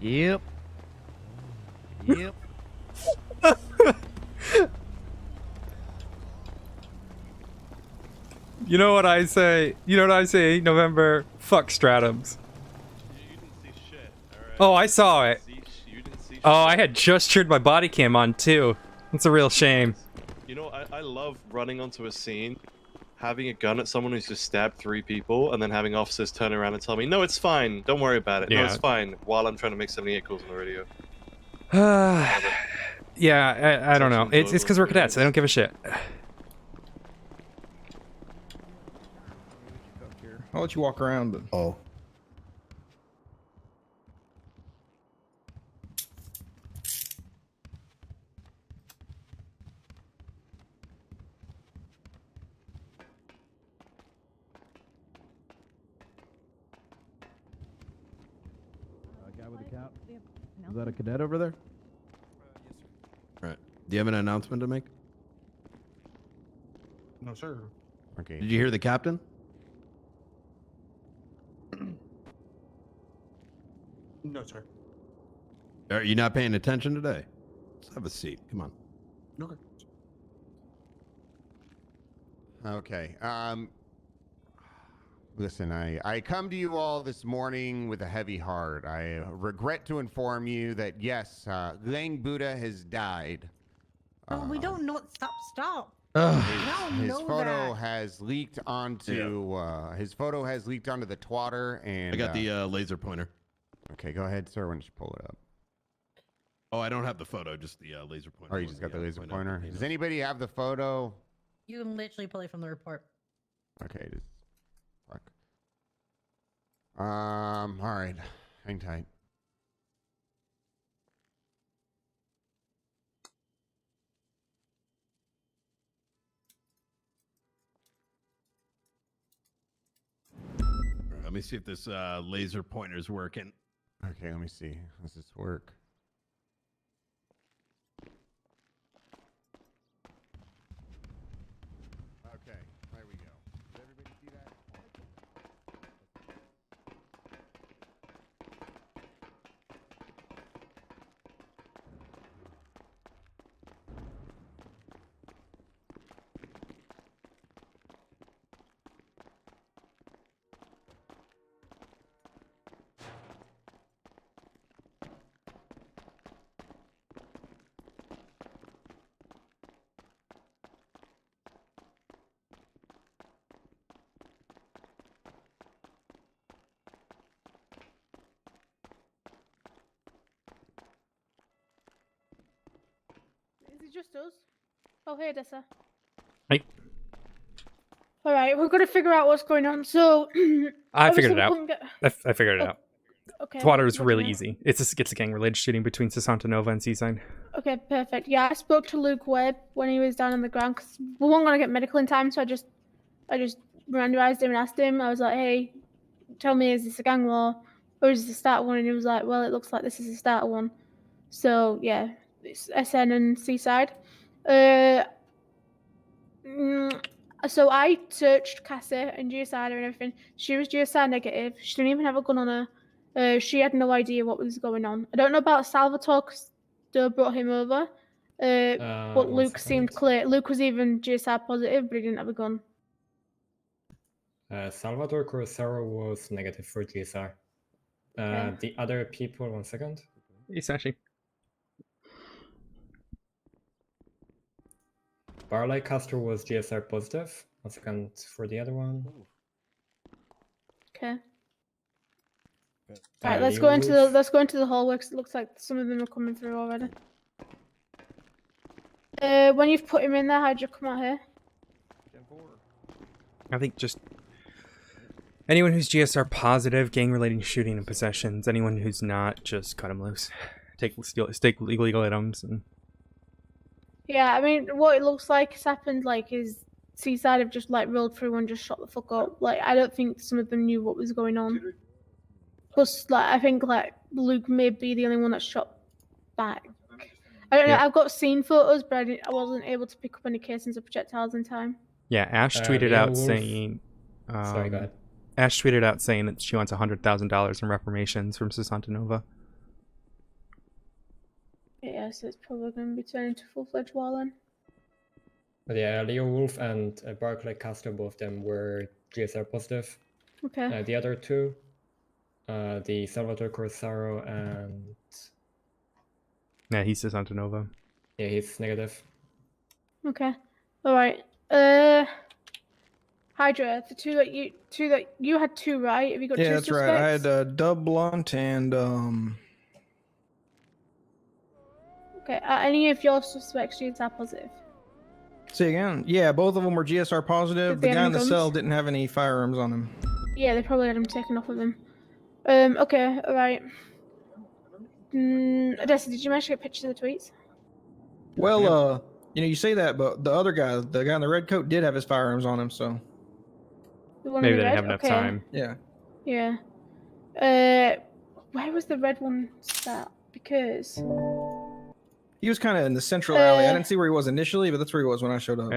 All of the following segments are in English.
Yep. Yep. You know what I say? You know what I say? November, fuck Stratums. You didn't see shit, alright? Oh, I saw it. You didn't see shit. Oh, I had just turned my body cam on too. It's a real shame. You know, I love running onto a scene, having a gun at someone who's just stabbed 3 people, and then having officers turn around and tell me, no, it's fine, don't worry about it, no, it's fine, while I'm trying to make 78 calls on the radio. Yeah, I don't know. It's because we're cadets. I don't give a shit. I'll let you walk around, but... Oh. guy with the cap? Is that a cadet over there? Yes, sir. Right. Do you have an announcement to make? No, sir. Okay. Did you hear the captain? No, sir. Are you not paying attention today? Let's have a seat. Come on. Okay. Okay. Listen, I come to you all this morning with a heavy heart. I regret to inform you that, yes, Lang Buddha has died. Oh, we don't know. Stop. His photo has leaked onto his photo has leaked onto the twatter, and I got the laser pointer. Okay, go ahead, sir. Why don't you pull it up? Oh, I don't have the photo, just the laser pointer. Oh, you just got the laser pointer. Does anybody have the photo? You can literally pull it from the report. Okay, just fuck. All right, hang tight. Let me see if this laser pointer's working. Okay, let me see. Does this work? Okay, there we go. Does everybody see that? Is it just us? Oh, hey, Odessa. Hey. All right, we've got to figure out what's going on. So, I figured it obviously we out. couldn't get- I figured it out. Okay. Twatter is what really do you know? easy. It's a gang-related shooting between Sasanta Nova and Seaside. Okay, perfect. Yeah, I spoke to Luke Webb when he was down on the ground because we weren't gonna get medical in time, so I just randomized him and asked him. I was like, "Hey, tell me, is this a gang war or is this a starter one?" And he was like, "Well, it looks like this is a starter one." So yeah, it's SN and Seaside. So I searched Cassie and GSI and everything. She was GSI negative. She didn't even have a gun on her. She had no idea what was going on. I don't know about Salvatore because they brought him over. But Luke seemed clear. Luke was even GSI positive, but he didn't have a gun. Salvador Corosaro was negative for GSR. Okay. The other people, 1 second. Hey, Sashi. Barley Castro was GSR positive. 1 second for the other one. Okay. Alright, let's go into the hallway 'cause it looks like some of them are coming through already. When you've put him in there, how'd you come out here? I think just anyone who's GSR positive, gang-related shooting and possessions. Anyone who's not, just cut them loose. Take illegal items and. Yeah, I mean, what it looks like has happened, like, is Seaside have just, like, rolled through and just shot the fuck up. Like, I don't think some of them knew what was going on. Plus, like, I think, like, Luke may be the only one that shot back. I don't know, I've got scene photos, but I wasn't able to pick up any casings or projectiles in time. Yeah, Ash tweeted out saying... Sorry, go ahead. Ash tweeted out saying that she wants $100,000 in reparations from Sasanta Nova. so it's probably going to be turning to full-fledged WL then. But yeah, Leo Wolf and Barclay Castro, both of them were GSR positive. Okay. The other two, the Salvatore Corsaro and... Yeah, he's Santa Nova. Yeah, he's negative. Okay. All right. Hydra, the two that you had two, right? Have you got two Yeah, that's suspects? right. I had Dub Blunt and Okay. Are any of your suspects GSR positive? say again. Yeah, both of them were GSR positive. Did The they have guy any in the guns? cell didn't have any firearms on him. Yeah, they probably had him taken off of him. Okay. All right. Odessa, did you manage to get pictures of the tweets? Well, you know, you say that, but the other guy, the guy in the red coat, did have his firearms on him. So The one Maybe in they the didn't red? have enough Okay. time. yeah. Yeah. Where was the red one sat? Because He was kind of in the central alley. I Uh, didn't see where he was initially, but that's where he was when I showed up.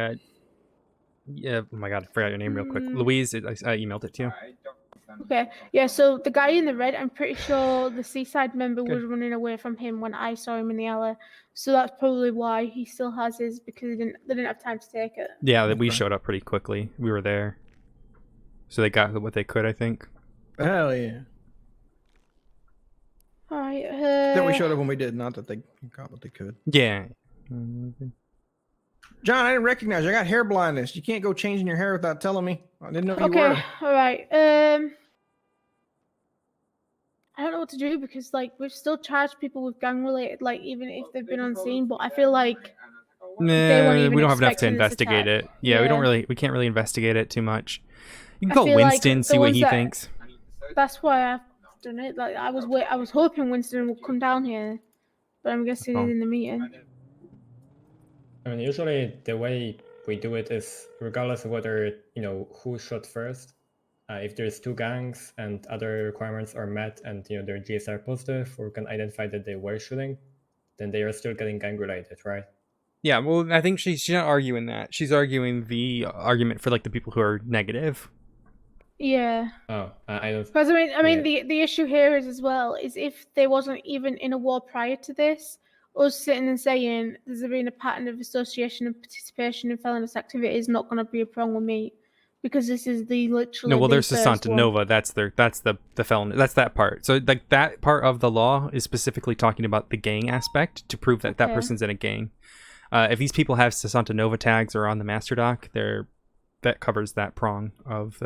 Yeah. Oh my god, I forgot your name real quick. Mm. Louise, I emailed it to you. okay, yeah. So the guy in the red, I'm pretty sure the Seaside member Good. was running away from him when I saw him in the alley. So that's probably why he still has his, because they didn't have time to take it. Yeah, we showed up pretty quickly. We were there. So they got what they could, I think. Hell yeah. All right. That we showed up when we did, not that they got what they could. Yeah. John, I didn't recognize you. I got hair blindness. You can't go changing your hair without telling me. I didn't know you Okay. were. All right. I don't know what to do because like we've still charged people with gang related, like even if they've been on scene. But I feel like they weren't Nah, even we don't have enough to expecting this investigate attack. it. Yeah, Yeah. we can't really investigate it too much. You can I call feel like Winston, the see what ones he that- thinks. That's why I've done it. Like I was hoping Winston would come down here, but I'm guessing he's in the meeting. I mean, usually the way we do it is regardless of whether, you know, who shot first, if there's two gangs and other requirements are met and, you know, they're GSR positive or can identify that they were shooting, then they are still getting gang related, right? Yeah, well, I think she's not arguing that. She's arguing the argument for like the people who are negative. Yeah. Oh, I don't... Because I mean, Yeah. the issue here is as well is if there wasn't even in a war prior to this, us sitting and saying there's been a pattern of association and participation in felonious activity is not going to be a problem with me, because this is the literally. No, well, the there's the first Santa one. Nova. That's the felon. That's that part. So like that part of the law is specifically talking about the gang aspect to prove that that Okay. person's in a gang. If these people have Santa Nova tags or on the master doc, that covers that prong of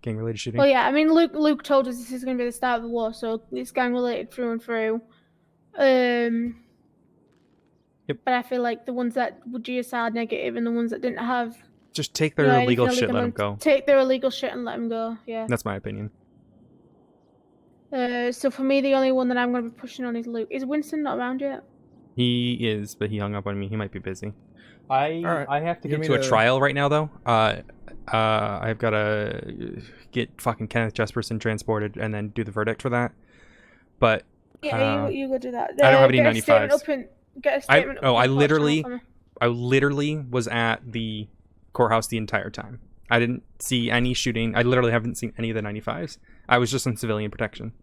gang related shooting. Well, yeah, I mean, Luke told us this is going to be the start of the war, so it's gang related through and through. Yep. But I feel like the ones that were GSR negative and the ones that didn't have Just take their anything illegal shit, illegal let them and go. Take their illegal shit and let them go. Yeah. That's my opinion. So for me, the only one that I'm going to be pushing on is Luke. Is Winston not around yet? He is, but he hung up on me. He might be busy. I have to Give get me to a the- trial right now, though. I've got to get fucking Kenneth Jesperson transported and then do the verdict for that. But Yeah, you go do that. I don't have any Get a statement 95s. up and get a statement. I up and literally- for me. I literally was at the courthouse the entire time. I didn't see any shooting. I literally haven't seen any of the 95s. I was just in civilian protection.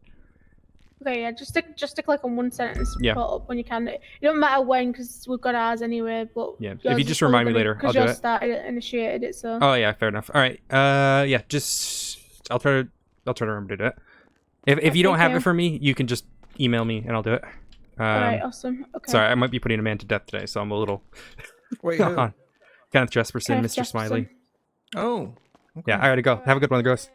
Okay, yeah, just to click on one sentence. Yeah. Put up when you can. It don't matter when, because we've got ours anyway. But Yeah, if yours you is just probably remind me gonna- later, I'll 'cause do yours it. started it, initiated it, so. Oh yeah, fair enough. All right. Yeah, just I'll try to remember to do it. If you don't Thank have you. it for me, you can just email me and I'll do it. Alright, awesome. Okay. Sorry, I might be putting a man to death today, so I'm a little. Wait, who? Kenneth Jesperson, Kenneth Mr. Smiley. Jesperson. Oh. Okay. Yeah, I gotta go. Have a good one, girls.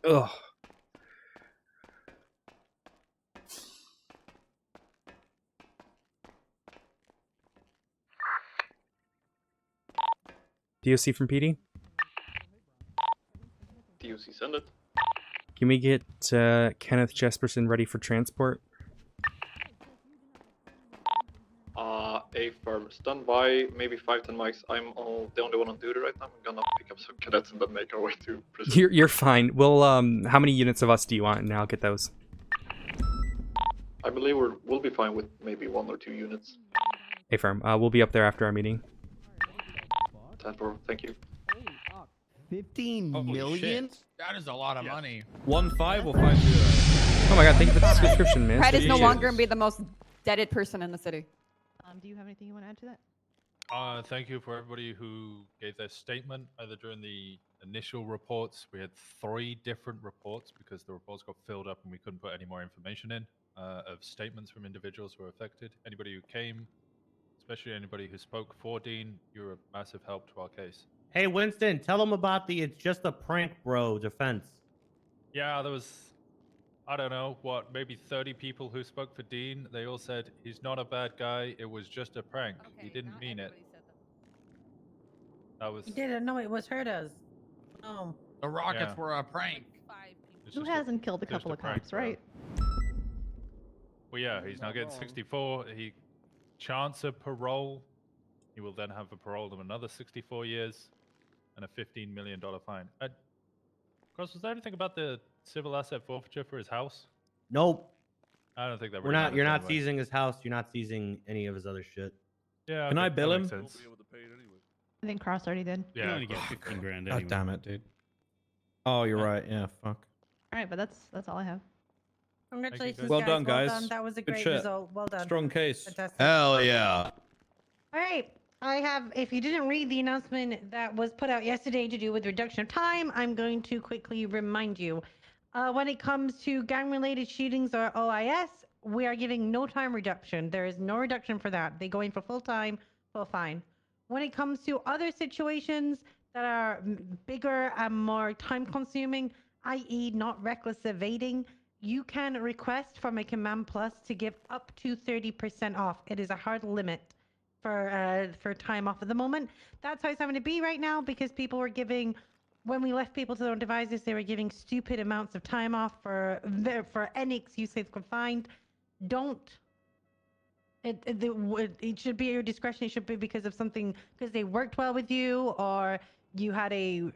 Ugh. DOC from PD? DOC, send it. Can we get Kenneth Jesperson ready for transport? A firm. Stand by, maybe 5-10 mics. I'm the only one on duty right now. I'm gonna pick up some cadets and then make our way to prison. You're fine. We'll how many units of us do you want? And I'll get those. I believe we'll be fine with maybe 1 or 2 units. Hey firm, we'll be up there after our meeting. 10-4, thank you. 15 Holy million? shit. That is a lot of money. 1-5 or 5-0? Oh my god, thank you for the subscription, man. Fred is no Appreciate it. longer gonna be the most deaded person in the city. Do you have anything you want to add to that? Thank you for everybody who gave their statement either during the initial reports. We had 3 different reports because the reports got filled up and we couldn't put any more information in of statements from individuals who were affected. Anybody who came, especially anybody who spoke for Dean, you were a massive help to our case. Hey, Winston, tell them about the "it's just a prank, bro" defense. Yeah, there was, I don't know, what, maybe 30 people who spoke for Dean. They all said, he's not a bad guy. It was just a prank. He didn't mean it. That was... You didn't know it was hurt us. Oh. The rockets were a prank. Who hasn't killed a couple of cops, right? Well, yeah, he's now getting 64. He chance of parole. He will then have a parole of another 64 years and a $15 million fine. Cross, was there anything about the civil asset forfeiture for his house? Nope. I don't think that. We're not. You're not seizing his house. You're not seizing any of his other shit. Yeah. Can I bill him? I think Cross already did. Yeah. only get 15 grand God damn it, dude. Oh, you're right. Yeah, fuck. All right, but that's all I have. Congratulations, Well guys. done, Well guys. done. That was a Good great shit. result. Well done. Strong case. Fantastic. Hell yeah. All right. I have, if you didn't read the announcement that was put out yesterday to do with reduction of time, I'm going to quickly remind you. When it comes to gang-related shootings or OIS, we are giving no time reduction. There is no reduction for that. They go in for full time, full fine. When it comes to other situations that are bigger and more time-consuming, i.e. not reckless evading, you can request from a Command Plus to give up to 30% off. It is a hard limit for time off at the moment. That's how it's having to be right now because people were giving, when we left people to their own devices, they were giving stupid amounts of time off for any excuse they've confined. Don't. It should be at your discretion. It should be because of something, because they worked well with you, or you had you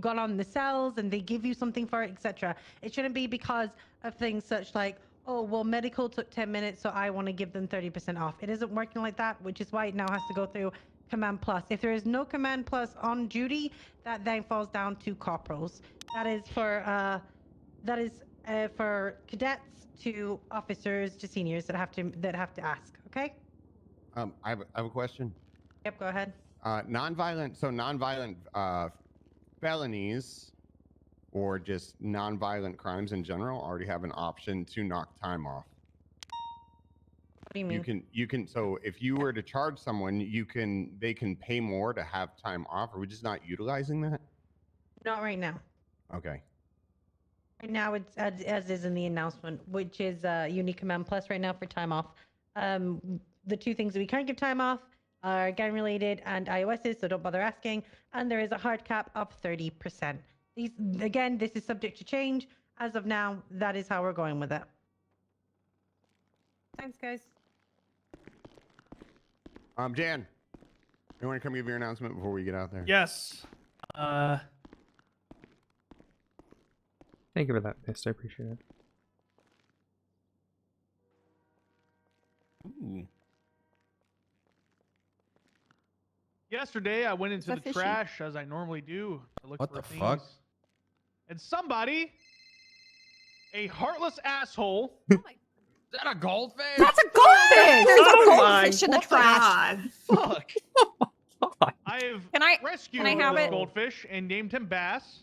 got on the cells and they give you something for it, etc. It shouldn't be because of things such like, oh, well, medical took 10 minutes, so I want to give them 30% off. It isn't working like that, which is why it now has to go through Command Plus. If there is no Command Plus on duty, that then falls down to corporals. That is for cadets to officers to seniors that have to ask. Okay. I have a question. Yep. Go ahead. Non-violent felonies or just non-violent crimes in general already have an option to knock time off. What do you mean? You can. So if you were to charge someone, they can pay more to have time off. Are we just not utilizing that? Not right now. Okay. Right now, it's as is in the announcement, which is Unique Command Plus right now for time off. The two things that we can't give time off are gang-related and iOSs, so don't bother asking. And there is a hard cap of 30%. Again, this is subject to change. As of now, that is how we're going with it. Thanks, guys. Jan, you want to come give your announcement before we get out there? Yes. Thank you for that, Mist. I appreciate it. Ooh. Yesterday, I went into the fishy? trash as I normally do to look What for the things. fuck? And somebody, a heartless asshole. Is that a goldfish? That's a goldfish! There's a goldfish in the trash. Fuck. Can I rescued have this it? goldfish and named him Bass.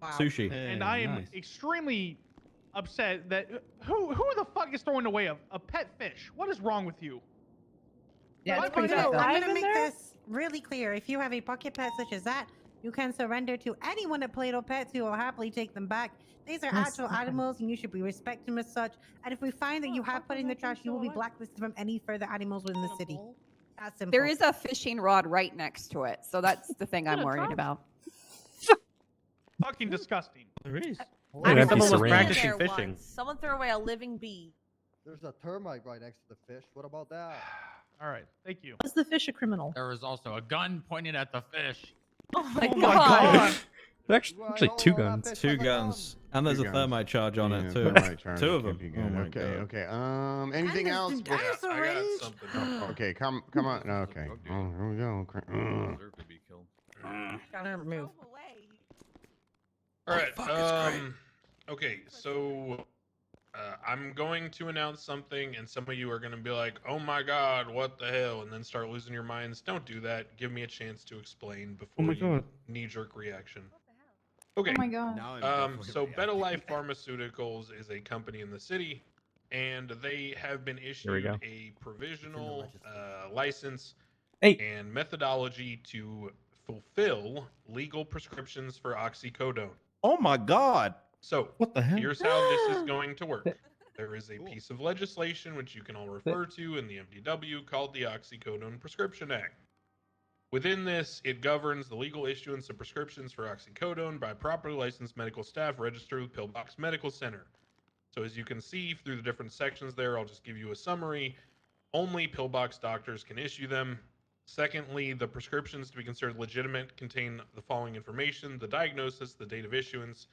Wow. Sushi. And I am extremely upset that who the fuck is throwing away a pet fish? What is wrong with you? Yeah, it's pretty I'm fucked up. going to make this really clear. If you have a pocket pet such as that, you can surrender to anyone at Play-Doh Pets who will happily take them back. These are actual animals, and you should be respecting them as such. And if we find that you have put in the trash, you will be blacklisted from any further animals within the city. That's simple. There is a fishing rod right next to it, so that's the thing I'm worried about. Fucking disgusting. There is. An empty Someone was syringe. practicing fishing. Someone threw away a living bee. There's a termite right next to the fish. What about that? All right, thank you. Was the fish a criminal? There was also a gun pointed at the fish. Oh my Oh god. my god. Actually, two guns. Two guns. And there's Two a guns. thermite charge on it, too. thermite charge, Two of could them. be good. Oh my Okay, God. okay. Anything else? I got something. Okay, come on. Okay. Oh, here we go. Okay. Deserve to be killed. Gotta move. All right. Okay, so I'm going to announce something, and some of you are going to be like, "Oh my God, what the hell?" and then start losing your minds. Don't do that. Give me a chance to explain before you knee-jerk reaction. Okay. Oh my God. Now I'm definitely So reacting. Better Life Pharmaceuticals is a company in the city, and they have been issued go. a provisional license Hey. and methodology to fulfill legal prescriptions for oxycodone. Oh my God. So, What the hell? here's how this is going to work. There is a piece of legislation which you can all refer to in the MDW called the Oxycodone Prescription Act. Within this, it governs the legal issuance of prescriptions for oxycodone by properly licensed medical staff registered with Pillbox Medical Center. So as you can see through the different sections there, I'll just give you a summary. Only Pillbox doctors can issue them. Secondly, the prescriptions to be considered legitimate contain the following information: the diagnosis, the date of issuance,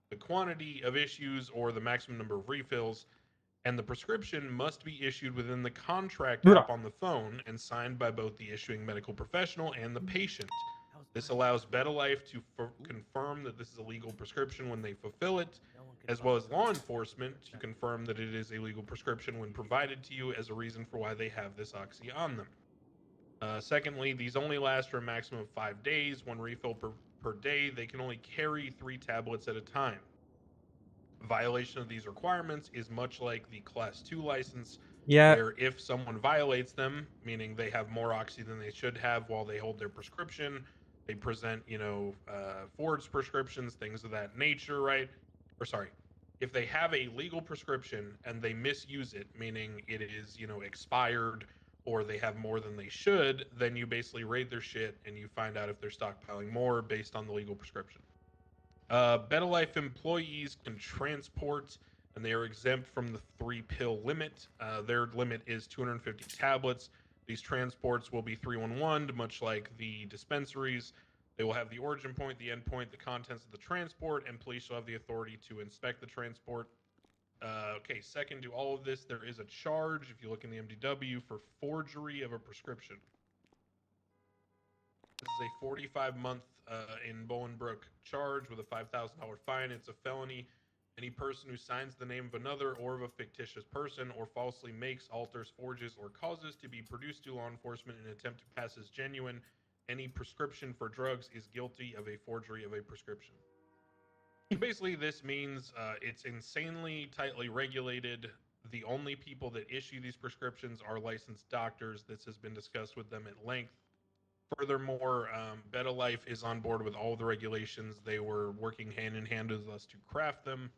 the quantity of issues or the maximum number of refills, and the prescription must be issued within the contract app on the phone and signed by both the issuing medical professional and the patient. This allows Better Life to confirm that this is a legal prescription when they fulfill it, as well as law enforcement to confirm that it is a legal prescription when provided to you as a reason for why they have this oxy on them. Secondly, these only last for a maximum of 5 days, 1 refill per day. They can only carry 3 tablets at a time. Violation of these requirements is much like the Class 2 license, where if someone violates them, meaning they have more oxy than they should have while they hold their prescription, they present, forged prescriptions, things of that nature, right? Or sorry, if they have a legal prescription and they misuse it, meaning it is, expired, or they have more than they should, then you basically raid their shit and you find out if they're stockpiling more based on the legal prescription. Better Life employees can transport, and they are exempt from the 3-pill limit. Their limit is 250 tablets. These transports will be 311, much like the dispensaries. They will have the origin point, the end point, the contents of the transport, and police will have the authority to inspect the transport. Okay, second to all of this, there is a charge, if you look in the MDW, for forgery of a prescription. This is a 45-month in Bolingbrook charge with a $5,000 fine. It's a felony. Any person who signs the name of another or of a fictitious person or falsely makes, alters, forges, or causes to be produced to law enforcement in an attempt to pass as genuine any prescription for drugs is guilty of a forgery of a prescription. So basically, this means it's insanely tightly regulated. The only people that issue these prescriptions are licensed doctors. This has been discussed with them at length. Furthermore, Better Life is on board with all the regulations. They were working hand in hand with us to craft them,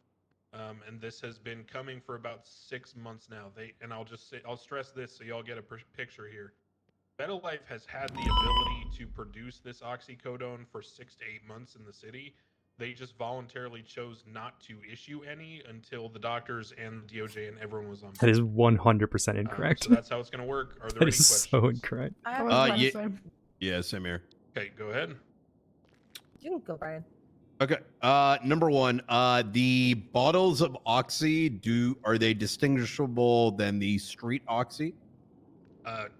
and this has been coming for about 6 months now. I'll stress this so y'all get a picture here. Better Life has had the ability to produce this oxycodone for 6 to 8 months in the city. They just voluntarily chose not to issue any until the doctors and the DOJ and everyone was on board. That is 100% incorrect. So that's how it's going to work. Are there any questions? So incorrect. I have a question. Yeah, same here. Okay, go ahead. You can go, Brian. Okay. Number one, the bottles of oxy, are they distinguishable than the street oxy?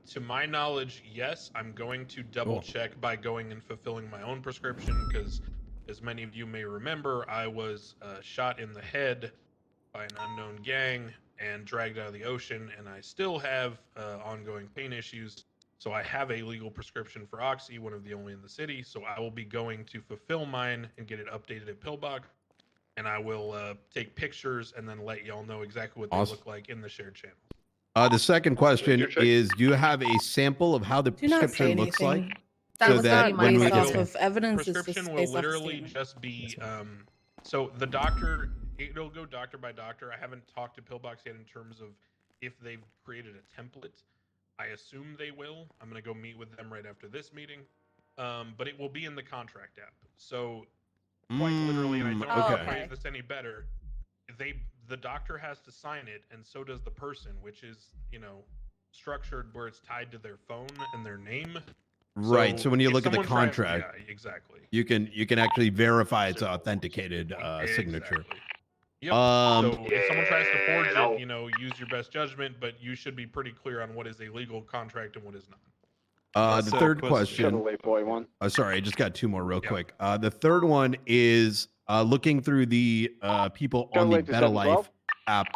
To my knowledge, yes. I'm going to double check by going and fulfilling my own prescription because, as many of you may remember, I was shot in the head by an unknown gang and dragged out of the ocean, and I still have ongoing pain issues. So I have a legal prescription for oxy, one of the only in the city. So I will be going to fulfill mine and get it updated at Pillbox, and I will take pictures and then let y'all know exactly what they look like in the shared channel. The second question is, do you have a sample of how the prescription looks like? That was that not based we off of evidence. Prescription will literally just be so the doctor, it'll go doctor by doctor. I haven't talked to Pillbox yet in terms of if they've created a template. I assume they will. I'm going to go meet with them right after this meeting. But it will be in the contract app. So quite literally, and I don't know how to phrase this any better, the doctor has to sign it, and so does the person, which is, structured where it's tied to their phone and their name. Right. So when you look at the contract, yeah, exactly. you can actually verify it's an authenticated signature. Yep. So if someone tries to forge it, use your best judgment, but you should be pretty clear on what is a legal contract and what is not. The third question. Chevrolet boy one. Sorry, I just got two more real quick. The third one is looking through the people on the Chevrolet to Better 712. Life app.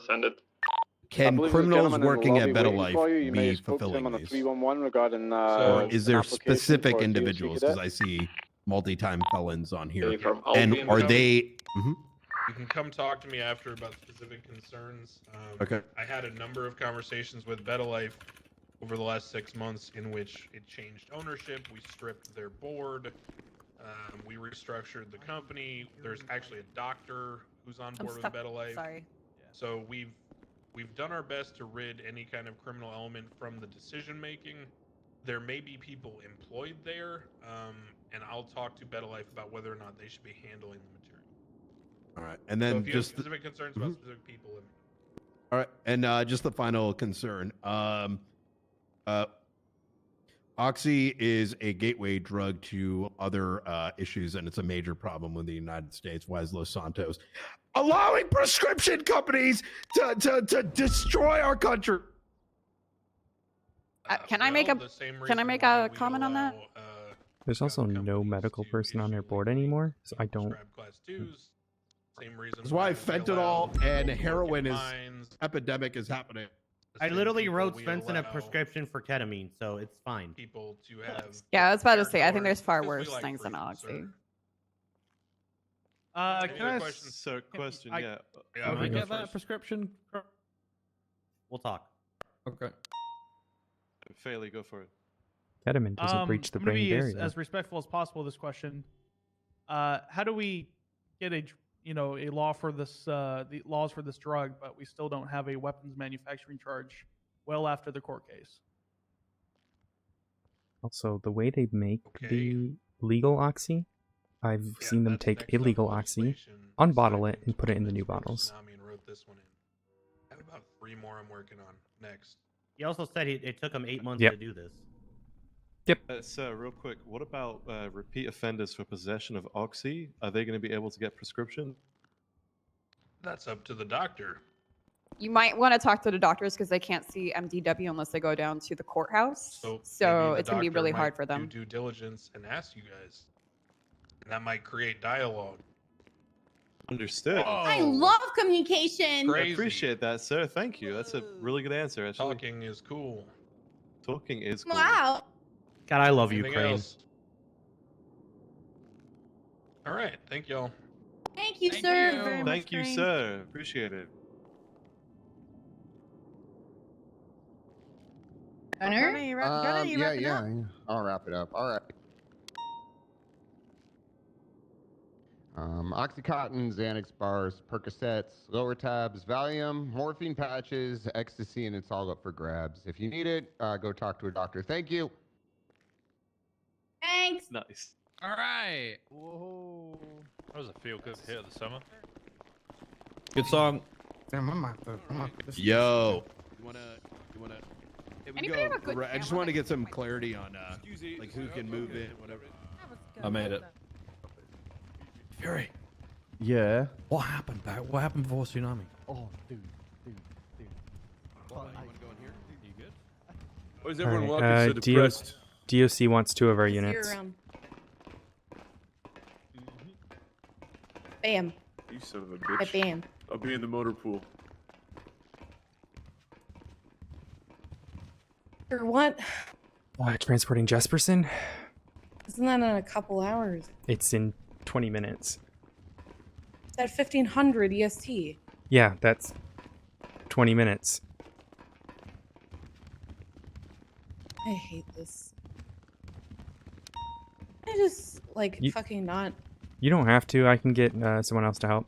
Send it. I Can believe there's a criminals gentleman in the working at lobby Better waiting Life for you. You may be have spoke to him fulfilling on the these? 311 regarding Or is there an application specific for a individuals? TOC Because cadet. I see multi-time felons on here. from And Albion are County. they? Mhm. You can come talk to me after about specific concerns. Okay. I had a number of conversations with Better Life over the last 6 months in which it changed ownership. We stripped their board. We restructured the company. There's actually a doctor who's on board with Better Life. Sorry. So we've done our best to rid any kind of criminal element from the decision making. There may be people employed there, and I'll talk to Better Life about whether or not they should be handling the material. All right, and So then if you have just specific concerns about specific people, all right, and just the final concern. Oxy is a gateway drug to other issues, and it's a major problem with the United States. Why is Los Santos allowing prescription companies to destroy our country? Can I make a comment on that? There's also no medical person on their board anymore, so I don't. Same reason. That's why fentanyl and heroin epidemic is happening. I literally wrote Svensson a prescription for ketamine, so it's fine. People to have. Yeah, I was about to say. I think there's far worse things than Oxy. Can I? Question. I- Yeah. Can I get that prescription? We'll talk. Okay. Fairly, go for it. Ketamine doesn't breach the I'm gonna brain be barrier. as respectful as possible. This question: how do we get a law for this the laws for this drug, but we still don't have a weapons manufacturing charge well after the court case? Also, the way they make the legal Oxy, I've seen them take illegal Oxy, unbottle it, and put it in the new bottles. Wrote this one in. I have about 3 more I'm working on next. He also said it took him 8 months Yep. to do this. Yep. Sir, real quick, what about repeat offenders for possession of Oxy? Are they going to be able to get prescription? That's up to the doctor. You might want to talk to the doctors because they can't see MDW unless they go down to the courthouse. So maybe So the it's gonna be doctor really might hard for them. Do due diligence and ask you guys, and that might create dialogue. Understood. I love communication. I appreciate that, sir. Thank you. That's a really good answer. Actually. Talking is cool. Talking is cool. Wow. God, I love Anything Ukraine. else? All right. Thank y'all. Thank you, sir. Thank you, sir. Appreciate it. Gunner? Yeah. I'll wrap it up. All right. Oxycontin, Xanax bars, Percocets, lower tabs, Valium, morphine patches, ecstasy, and it's all up for grabs. If you need it, go talk to a doctor. Thank you. Thanks. Nice. All right. Whoa. That was a feel-good hit of the summer. Good song. Damn, I'm out Yo, you wanna? Here we Anybody have a good I just want to get some clarity on like who can move in, whatever. I made it. Fury. Yeah. What happened back? What happened before tsunami? Oh, dude. Well, you wanna go in here? You good? Why is everyone walking Alright, so depressed? DOC wants 2 of our units. Bam. You son of a bitch. Bam. I'll be in the motor pool. For what? Transporting Jesperson? Isn't that in a couple hours? It's in 20 minutes. It's at 1500 EST. Yeah, that's 20 minutes. I hate this. I just, fucking not. You don't have to. I can get someone else to help.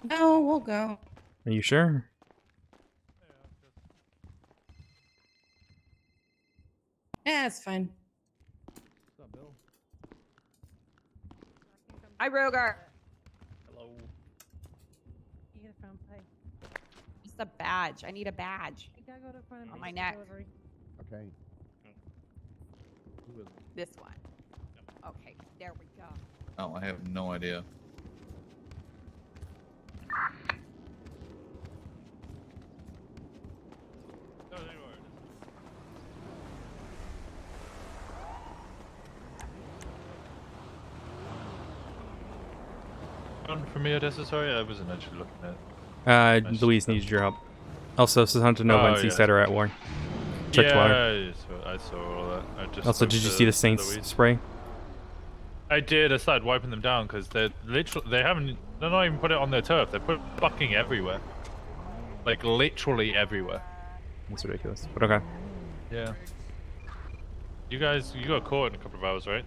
No, we'll go. Are you sure? Yeah, it's fine. Hi, Rogar. Hello. You get a phone play. Just a badge. I need a badge. You gotta go to front of On my neck. delivery. Okay. This one. Okay, there we go. Oh, I have no idea. on for me, Odessa? Sorry, I wasn't actually looking at. Louise needs your help. Also, Sasanta Nova and yeah. CSET are at war. Check yeah, water. I saw all that. I just Also, spoke did you to see the Saints Louise. spray? I did. I started wiping them down because they're literally they're not even put it on their turf. They put it fucking everywhere, like literally everywhere. That's ridiculous. But okay. Yeah. You got caught in a couple of hours, right?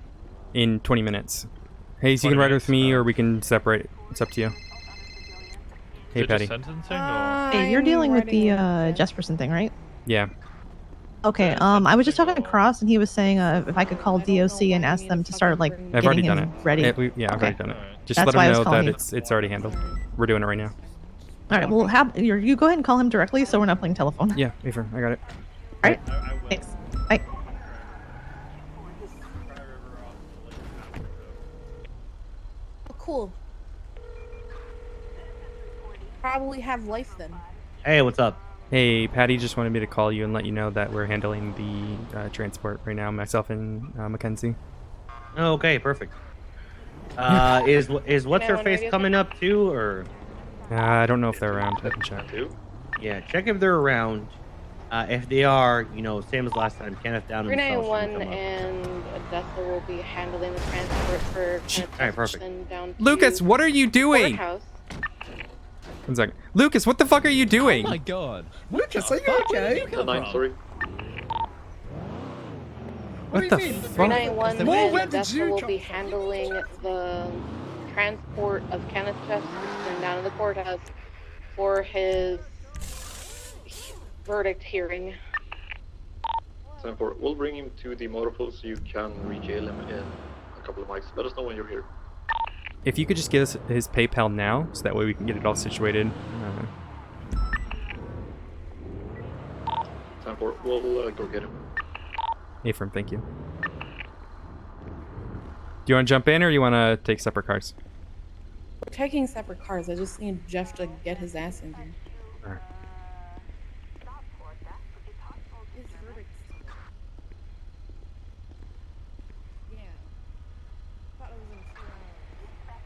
In 20 minutes. Hayes, you 20 can ride minutes? with me, or we can separate. It's up to you. Hey, Is it Patty. just sentencing or? Hey, you're dealing with the Jesperson thing, right? Yeah. Okay. I was just talking to Cross, and he was saying if I could call DOC and ask them to start like I've already getting done him it. ready. Yeah, I've Okay. already done it. Just That's let why I him was know calling that you. it's already handled. We're doing it right now. All right. Well, you go ahead and call him directly, so we're not playing telephone. Yeah, Afer, I got it. All right. Thanks. Bye. Oh, cool. Probably have life then. Hey, what's up? Hey, Patty just wanted me to call you and let you know that we're handling the transport right now, myself and Mackenzie. Okay, perfect. Is what's her face coming up too, or? I don't know if they're around. I can check. Yeah, check if they're around. If they are, same as last time, Kenneth down in the cell. 391 and Odessa will be handling the transport for Alright, perfect. down to Lucas, what are you doing? courthouse. 1 second. Lucas, what the fuck are you doing? Oh my god. Lucas, are you okay? The 9, sorry. What the fuck? 391 and Well, where did Odessa you will come be handling the transport of Kenneth Jesperson down to the courthouse for his verdict hearing. 10-4. We'll bring him to the motor pool so you can rejail him in a couple of mics. Let us know when you're here. If you could just get us his PayPal now, so that way we can get it all situated. 10-4. We'll go get him. Ephraim, thank you. Do you want to jump in, or you want to take separate cars? We're taking separate cars. I just need Jeff to get his ass in here. Alright. His verdict's yeah. Thought it was in 2 hours.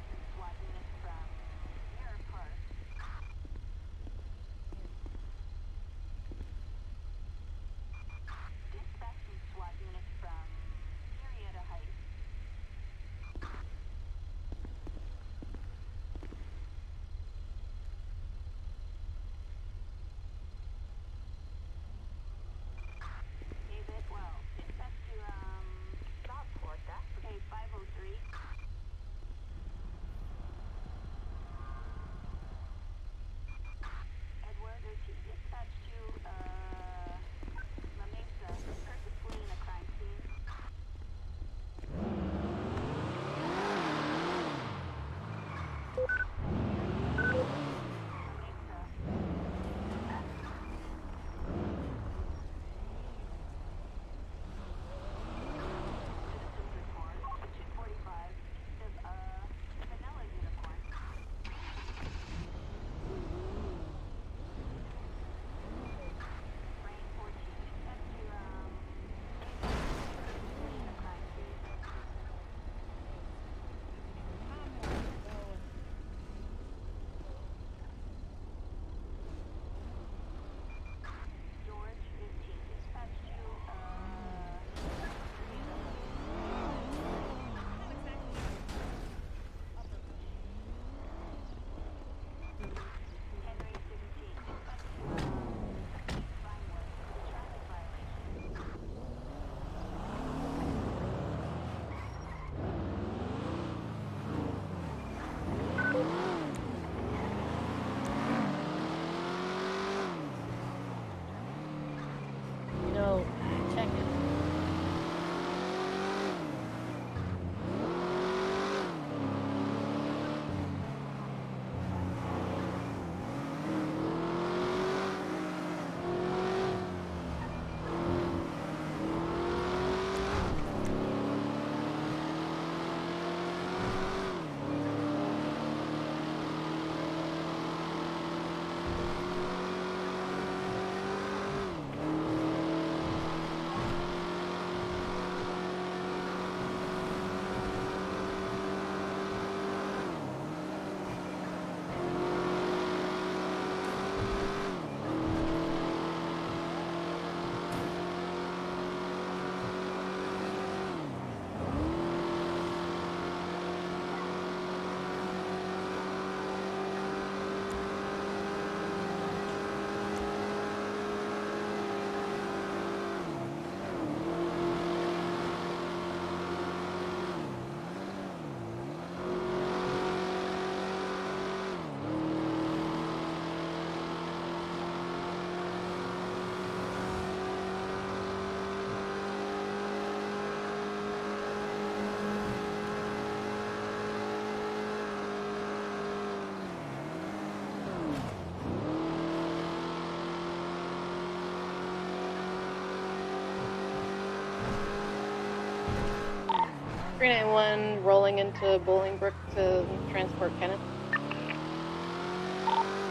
391 rolling into Bolingbrook to transport Kenneth.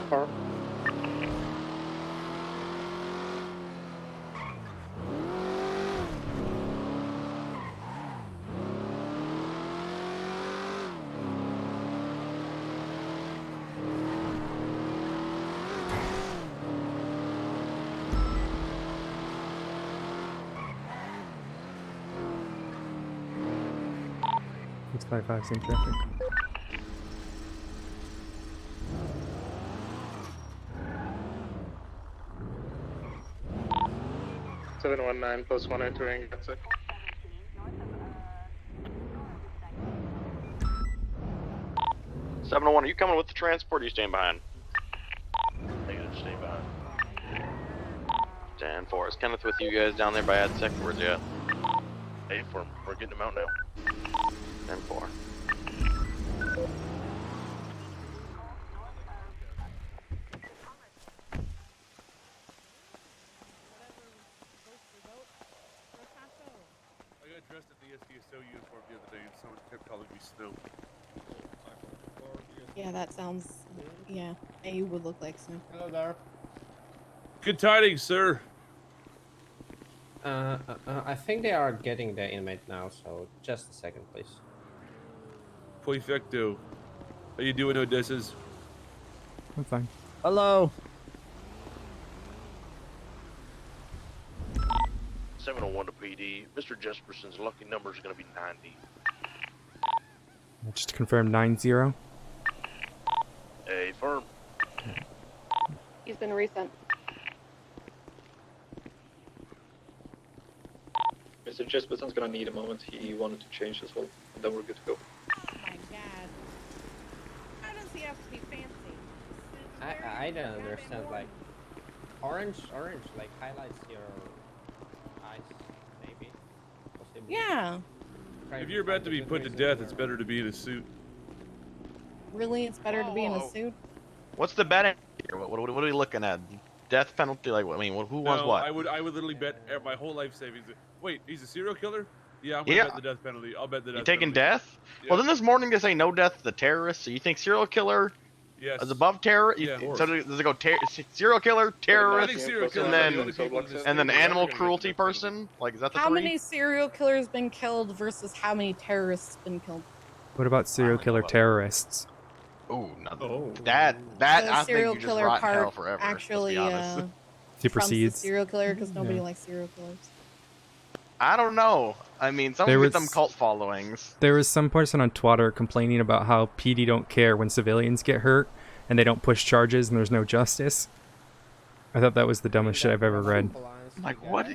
Car. It's 5-5, same traffic. +1 entering. That's it. Are you coming with the transport or are you staying behind? Negative, staying behind. 10-4. Is Kenneth with you guys down there by AdSec? Where's he at? 8-4. We're getting him out now. 10-4. I got dressed in the SDSO uniform the other day and someone kept calling me Snow. Yeah, that sounds. Yeah, you would look like Snoop. Hello there. Good tidings, sir. I think they are getting the inmate now, so just a second, please. Perfecto. How you doing, Odessas? I'm fine. Hello. 701 to PD. Mr. Jesperson's lucky number is going to be 90. Just to confirm 9-0. A firm. He's been resent. Mr. Jesperson's gonna need a moment. He wanted to change as well, and then we're good to go. Oh my god. How does he have to be fancy? I don't understand. Like, orange, like highlights your eyes, maybe. Possibly. Yeah. If you're about to be put to death, it's better to be in a suit. Really, it's better to be in a suit. What's the bet here? What are we looking at? Death penalty? Like, I mean, who wants No, what? I would literally bet my whole life savings. Wait, he's a serial killer? Yeah, I'm gonna Yeah. bet the death penalty. I'll bet the death You taking penalty. death? Yeah. Well, then this morning they say no death to the terrorists. So you think serial killer Yes. is above terror? Yeah. So does it go serial killer, terrorist, serial killer and are the only then people in this and then state animal that are gonna cruelty person? Like, is that the How three? many serial killers been killed versus how many terrorists been killed? What about serial killer terrorists? Oh, no. That The I serial think you just killer rot in hell part forever. actually let's be honest. trumps the Supersedes. serial killer because nobody Yeah. likes serial killers. I don't know. I mean, some There get was- them cult followings. There was some person on Twitter complaining about how PD don't care when civilians get hurt and they don't push charges and there's no justice. I thought that was the dumbest shit I've ever read. Like, what?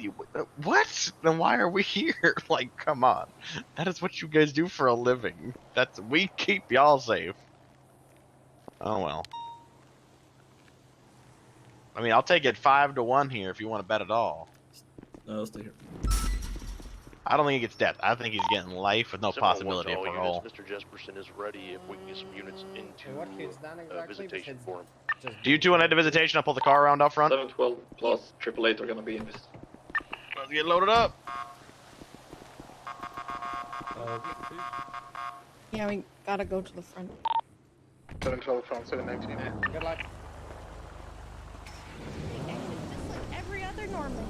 What? Then why are we here? Like, come on. That is what you guys do for a living. We keep y'all safe. Oh well. I mean, I'll take it 5-1 here if you want to bet at all. No, I'll stay here. I don't think he gets death. I think he's getting life with no 701 to possibility of all parole. units. Mr. Jesperson is ready if we can get some units into what he's done exactly, visitation besides for him. just Do you two want to head to visitation? I'll pull the car around up front. 712 plus 888 are gonna be in this. Let's get loaded up. Yeah, we gotta go to the front. 712 from 719. Good luck. Just like every other normal.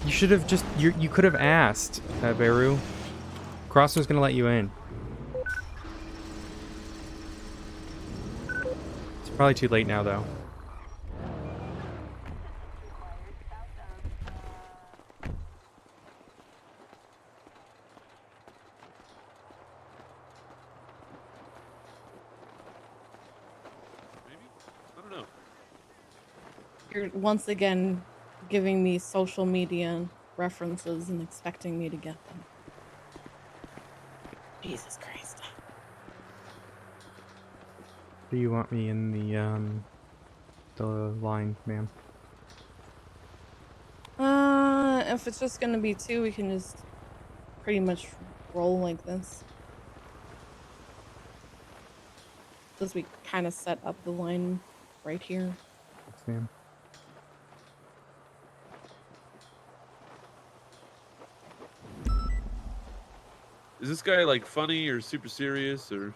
You should have just you could have asked, Beru. Cross was gonna let you in. It's probably too late now though. I don't know. You're once again giving me social media references and expecting me to get them. Jesus Christ. Do you want me in the line, ma'am? If it's just gonna be two, we can just pretty much roll like this. Because we kind of set up the line right here. Yes, ma'am. Is this guy like funny or super serious or?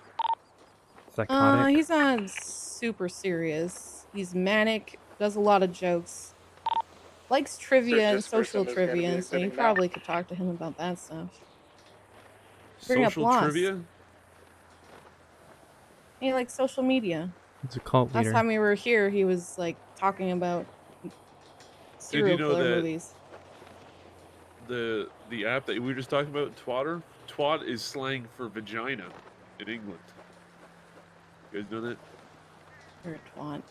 Psychotic. He's not super serious. He's manic, does a lot of jokes, likes trivia and social trivia, so you probably could talk to him about that stuff. Bring up Social Lost. trivia? He likes social media. He's a cult Last leader. time we were here, he was like talking about serial know killer that- movies. The app that we were just talking about, Twatter? Twat is slang for vagina in England. You guys know that? You're a twat.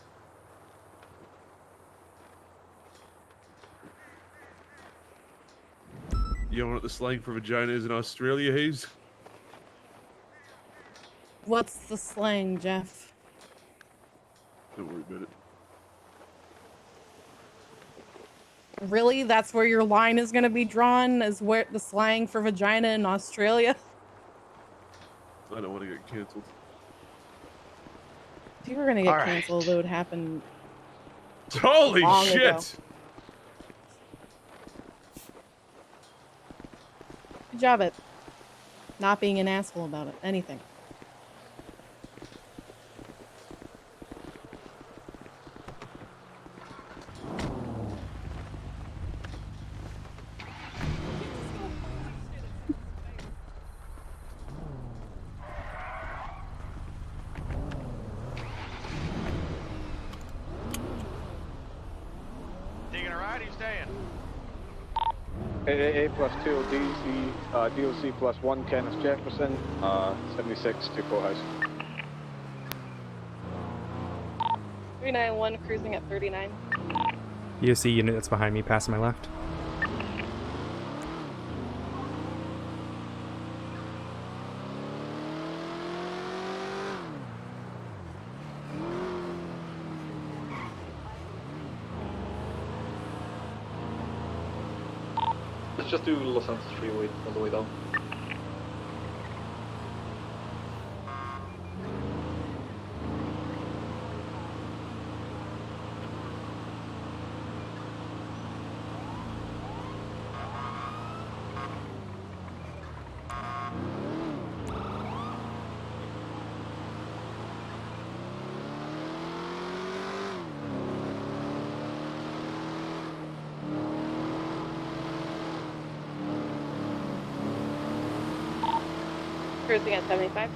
You know what the slang for vagina is in Australia, Hayes? What's the slang, Jeff? Don't worry about it. Really? That's where your line is going to be drawn, is where the slang for vagina in Australia? I don't want to get cancelled. If you were going to get All right. canceled, it would happen Holy long shit! ago. Good job at not being an asshole about it. Anything. Taking a ride, he's staying. AAA plus 2, DOC plus 1, Kenneth Jefferson, 76 to Full House. 391 cruising at 39. UC unit that's behind me, passing my left. Let's just do Los Santos Freeway all the way down. Cruising at 75.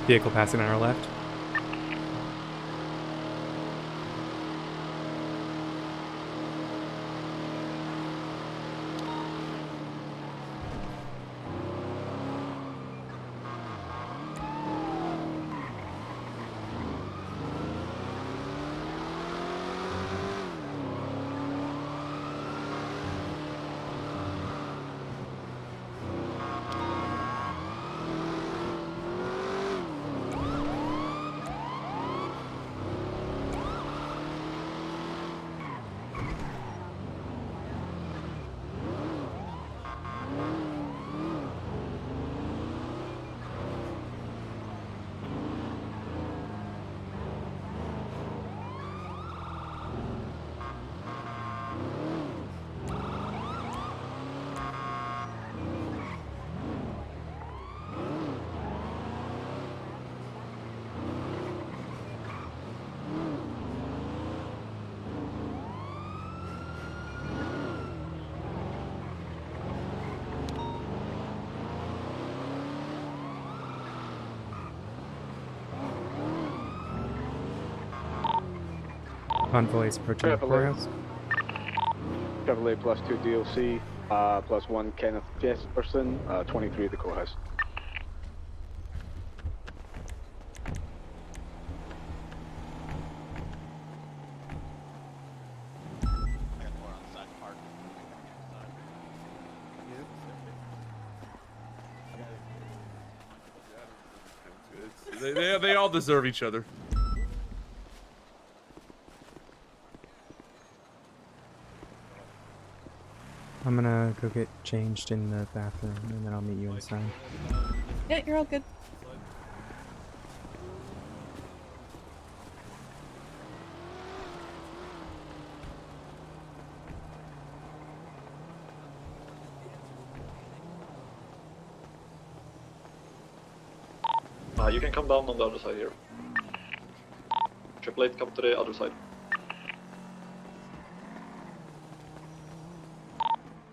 Vehicle passing on our left. Convoys approaching the courthouse. Chevrolet plus 2 DLC, plus 1 Kenneth Jesperson, 23 at the courthouse. They all deserve each other. I'm gonna go get changed in the bathroom, and then I'll meet you inside. Yeah, you're all good. You can come down on the other side here. 888, come to the other side.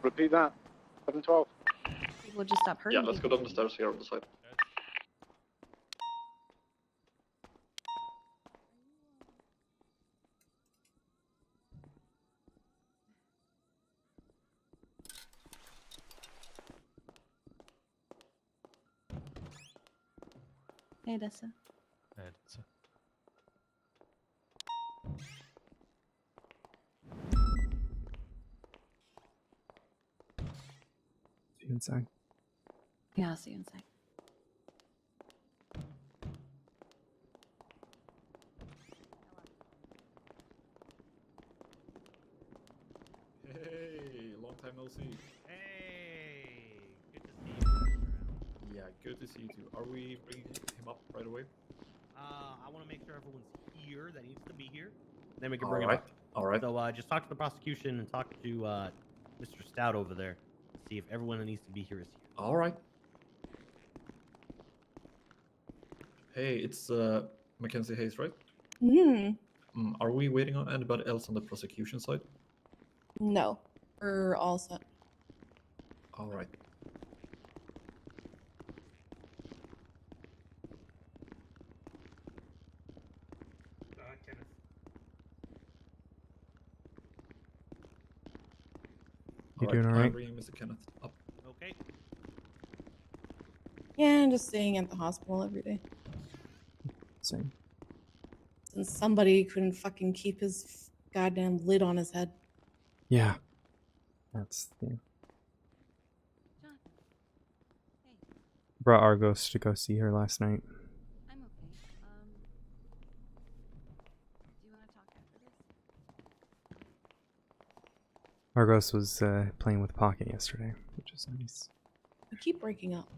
Repeat that. 712. We'll just stop hurting Yeah, let's go people. down the stairs here on the side. Hey, Odessa. See you inside. Yeah, I'll see you inside. Hey, long time no see. Hey, good to see you. Yeah, good to see you too. Are we bringing him up right away? I want to make sure everyone's here that needs to be here. Then we can All bring him right, up. all right. So just talk to the prosecution and talk to Mr. Stout over there. See if everyone that needs to be here is here. All right. Hey, it's Mackenzie Hayes, right? Are we waiting on anybody else on the prosecution side? No, we're all set. All right. Kenneth. You doing all I'm right? bringing Mr. Kenneth up. Okay. Yeah, I'm just staying at the hospital every day. Same. Since somebody couldn't fucking keep his goddamn lid on his head. Yeah. That's brought Argos to go see her last night. I'm okay. Do you want to talk after this? Argos was playing with Pocket yesterday, which is nice. You keep breaking up.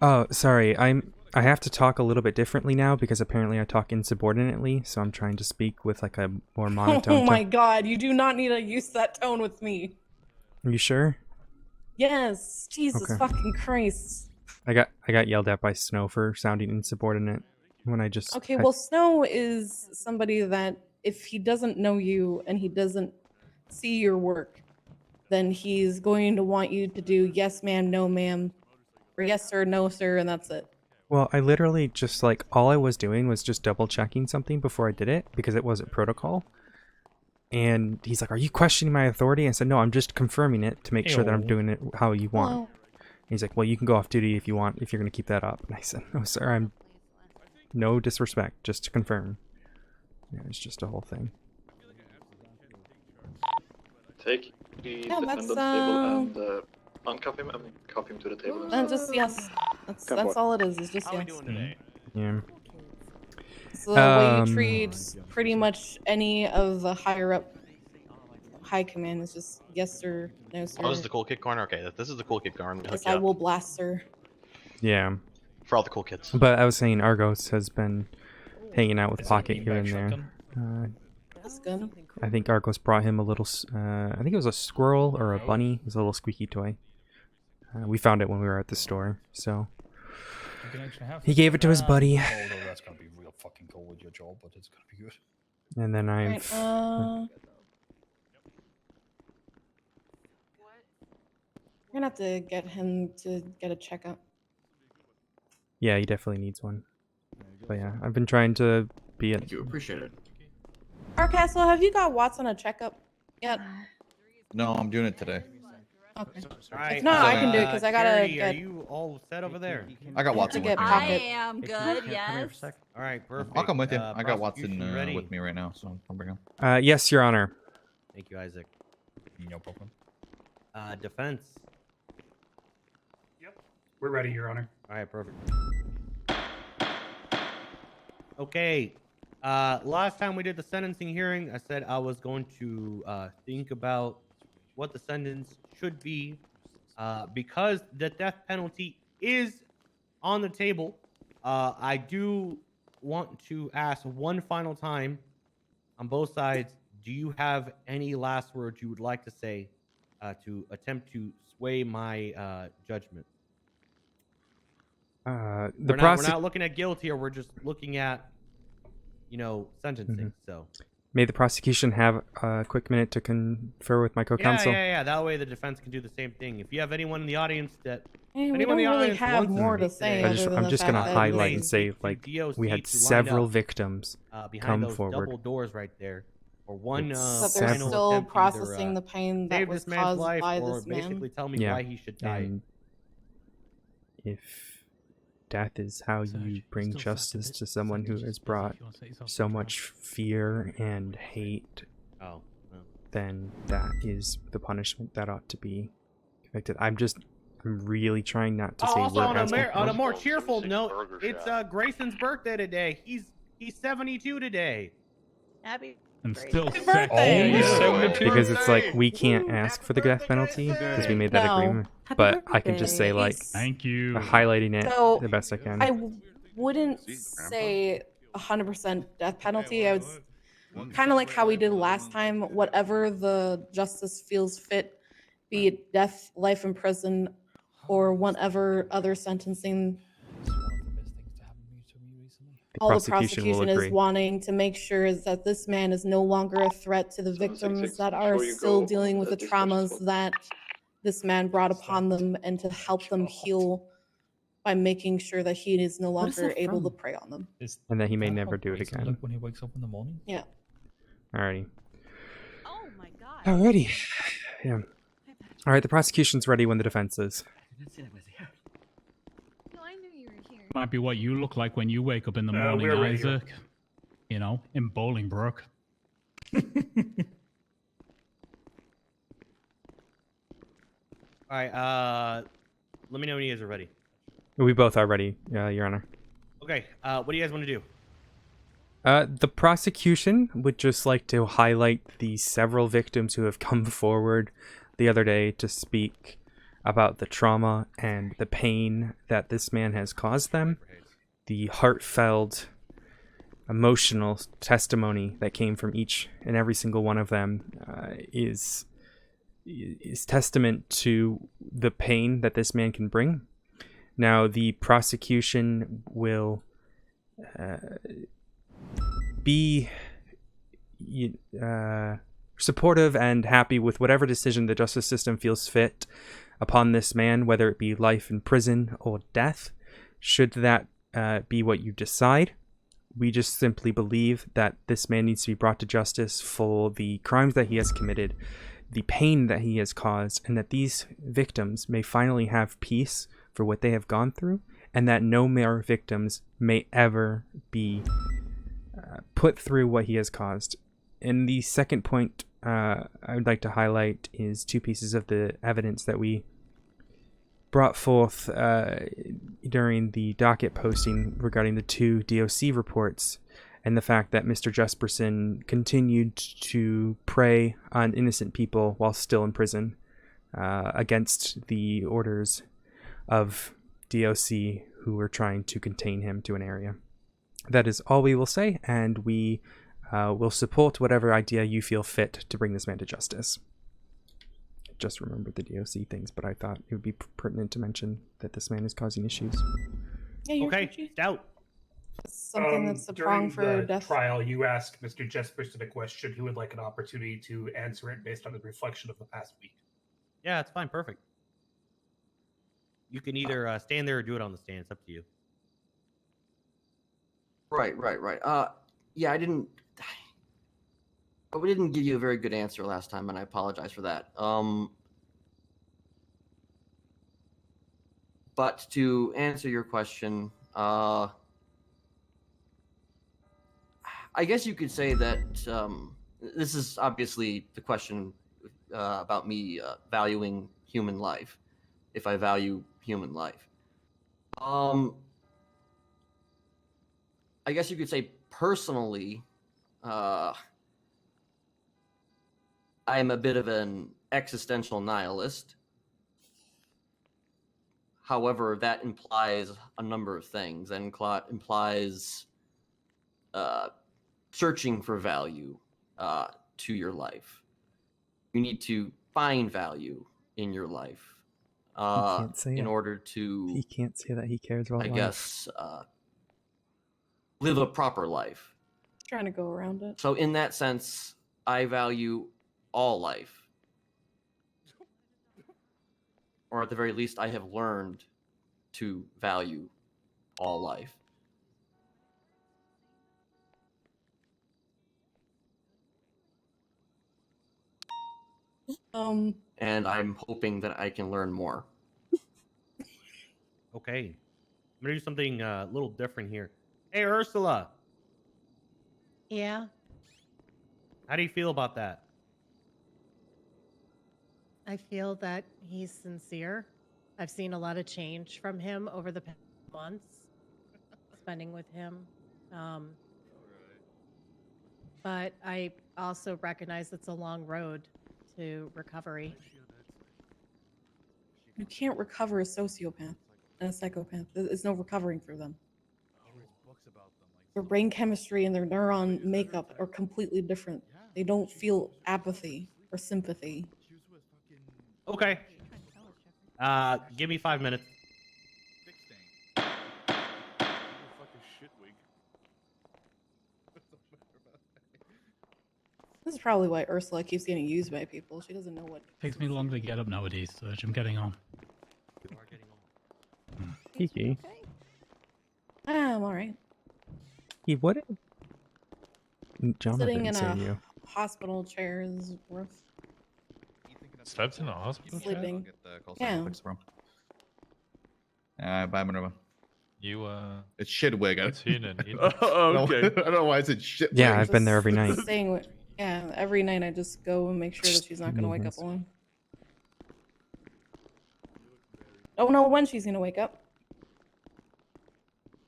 Oh, sorry. I have to talk a little bit differently now because apparently I talk insubordinately, so I'm trying to speak with like a more monotone Oh my tone. god, you do not need to use that tone with me. Are you sure? Yes, Jesus Okay. fucking Christ. I got yelled at by Snow for sounding insubordinate when I just Okay, well, Snow is somebody that if he doesn't know you and he doesn't see your work, then he's going to want you to do yes ma'am, no ma'am, or yes sir, no sir, and that's it. Well, I literally just like all I was doing was just double checking something before I did it because it wasn't protocol. And he's like, "Are you questioning my authority?" I said, "No, I'm just confirming it to make sure that I'm doing it how you want." Well- He's like, "Well, you can go off duty if you want, if you're going to keep that up." And I said, "No, sir, I'm no disrespect, just to confirm." Yeah, it's just a whole thing. Take the Yeah, defendant's that's, table and uncuff him and cuff him to the table. And just yes. That's all it is. It's just yes. Yeah. It's the way you treat pretty much any of the higher up high command is just yes sir, no sir. Oh, this is the cool kid corner? Okay, this is the cool kid corner. Yes, I will blast sir. Yeah. For all the cool kids. But I was saying Argos has been hanging out with Pocket here and there. That's good. I think Argos brought him a little, I think it was a squirrel or a bunny. It was a little squeaky toy. We found it when we were at the store, so he gave it to his buddy. Although that's gonna be real fucking cool with your job, but it's gonna be good. And then Right, we're gonna have to get him to get a checkup. Yeah, he definitely needs one. But yeah, I've been trying to be at. Thank you, appreciate it. Castle, have you got Watson a checkup yet? No, I'm doing it today. Okay. All right, If not, I can do it because I gotta Charity, get. Are you all set over there? I got Watson with me. Pocket. I am Hey, can you good, come here for a yes. sec? All right, perfect. I'll come with you. I got Prosecution Watson ready. with me right now, so I'll bring him. Yes, Your Honor. Thank you, Isaac. No problem. Defense. We're ready, Your Honor. All right, perfect. Okay. Last time we did the sentencing hearing, I said I was going to think about what the sentence should be. Because the death penalty is on the table, I do want to ask one final time on both sides, do you have any last words you would like to say to attempt to sway my judgment? The We're not looking at guilt here. We're just looking at, sentencing. So may the prosecution have a quick minute to confer with my co-counsel? Yeah. That way the defense can do the same thing. If you have anyone in the audience that We anyone don't in the really audience have wants more to to speak say. today, other than I'm the just fact gonna that highlight we- and say, like, we had several victims behind come those forward. double doors right there, or one. But they're final still attempt to processing either, the pain that save was this man's caused life by or this man. basically tell me Yeah, why he should die. and if death is how you bring justice to someone who has brought so much fear and hate, then that is the punishment that ought to be convicted. I'm really trying not to say Also, word on a more cheerful note, it's Grayson's birthday today. He's 72 today. Happy. I'm still Happy sick. birthday! because it's like we can't ask for the death penalty because we made that No. agreement. Happy But I can just say birthday. like, thank you, highlighting it So, the best I can. I wouldn't say 100% death penalty. I would kind of like how we did last time. Whatever the justice feels fit, be it death, life in prison, or whatever other sentencing. All the prosecution is wanting to make sure is that this man is no longer a threat to the victims that are still dealing with the traumas that this man brought upon them, and to help them heal by making sure that he is no What is longer that able to from? prey on them. And that he may never do it Grayson again. look when he wakes up in the morning? Yeah. Alrighty. Oh my god. Alrighty. Yeah. Alright, the prosecution's ready when the defense is. Might be what you look like when you wake up in the we're morning, ready here. Isaac. You know, in Bolingbrook. All right. Let me know when you guys are ready. We both are ready, Your Honor. Okay. What do you guys want to do? The prosecution would just like to highlight the several victims who have come forward the other day to speak about the trauma and the pain that this man has caused them. The heartfelt, emotional testimony that came from each and every single one of them is testament to the pain that this man can bring. Now, the prosecution will be supportive and happy with whatever decision the justice system feels fit upon this man, whether it be life in prison or death. Should that be what you decide, we just simply believe that this man needs to be brought to justice for the crimes that he has committed, the pain that he has caused, and that these victims may finally have peace for what they have gone through, and that no more victims may ever be put through what he has caused. And the second point I would like to highlight is two pieces of the evidence that we brought forth during the docket posting regarding the two DOC reports, and the fact that Mr. Jesperson continued to prey on innocent people while still in prison against the orders of DOC who were trying to contain him to an area. That is all we will say, and we will support whatever idea you feel fit to bring this man to justice. Just remembered the DOC things, but I thought it would be pertinent to mention that this man is causing issues. Yeah, you're Okay, Stout. Something that's a prong for during the death. trial, you asked Mr. Jesperson a question. He would like an opportunity to answer it based on the reflection of the past week. Yeah, it's fine. Perfect. You can either stand there or do it on the stand. It's up to you. Right. Yeah, I didn't. But we didn't give you a very good answer last time, and I apologize for that. But to answer your question, I guess you could say that this is obviously the question about me valuing human life. If I value human life, I guess you could say personally, I am a bit of an existential nihilist. However, that implies a number of things. That implies searching for value to your life. You need to find value in your life can't say in it. order to. He can't say that he cares about I life. guess live a proper life. Trying to go around it. So in that sense, I value all life. Or at the very least, I have learned to value all life. And I'm hoping that I can learn more. Okay. I'm gonna do something a little different here. Hey, Ursula. Yeah. How do you feel about that? I feel that he's sincere. I've seen a lot of change from him over the past months spending with him. But I also recognize it's a long road to recovery. You can't recover a sociopath and a psychopath. There's no recovering through them. Their brain chemistry and their neuron makeup are completely different. They don't feel apathy or sympathy. Okay. Give me 5 minutes. This is probably why Ursula keeps getting used by people. She doesn't know what. Takes me longer to get up nowadays, Serge. I'm getting on. Kiki. I'm alright. What did Jonathan Sitting in say a to you? hospital chair is worth Slept in a hospital chair? sleeping. Yeah. Bye, Minerva. You, It's Shitwig. That's Heenan. Oh, okay. I don't know why I said Shitwig. Yeah, I've been there every night. Staying with, yeah, every night I just go and make sure that she's not going to wake up alone. Don't know when she's going to wake up.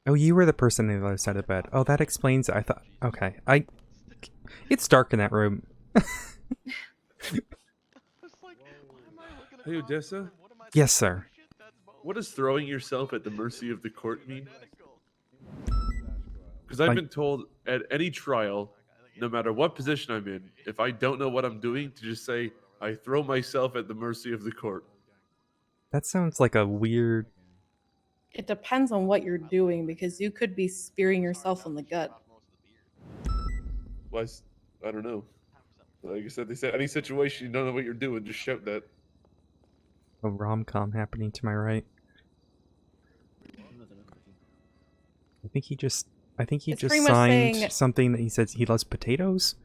Oh, you were the person on the other side of the bed. Oh, that explains it. I thought. Okay, It's dark in that room. Hey, Odessa? Yes, sir. What does throwing yourself at the mercy of the court mean? Because I've been told at any trial, no matter what position I'm in, if I don't know what I'm doing, to just say, I throw myself at the mercy of the court. That sounds like a weird. It depends on what you're doing because you could be spearing yourself in the gut. Well, I don't know. Like I said, they said any situation you don't know what you're doing, just shout that. A rom-com happening to my right. I think he just It's pretty much signed saying- something that he says he loves potatoes.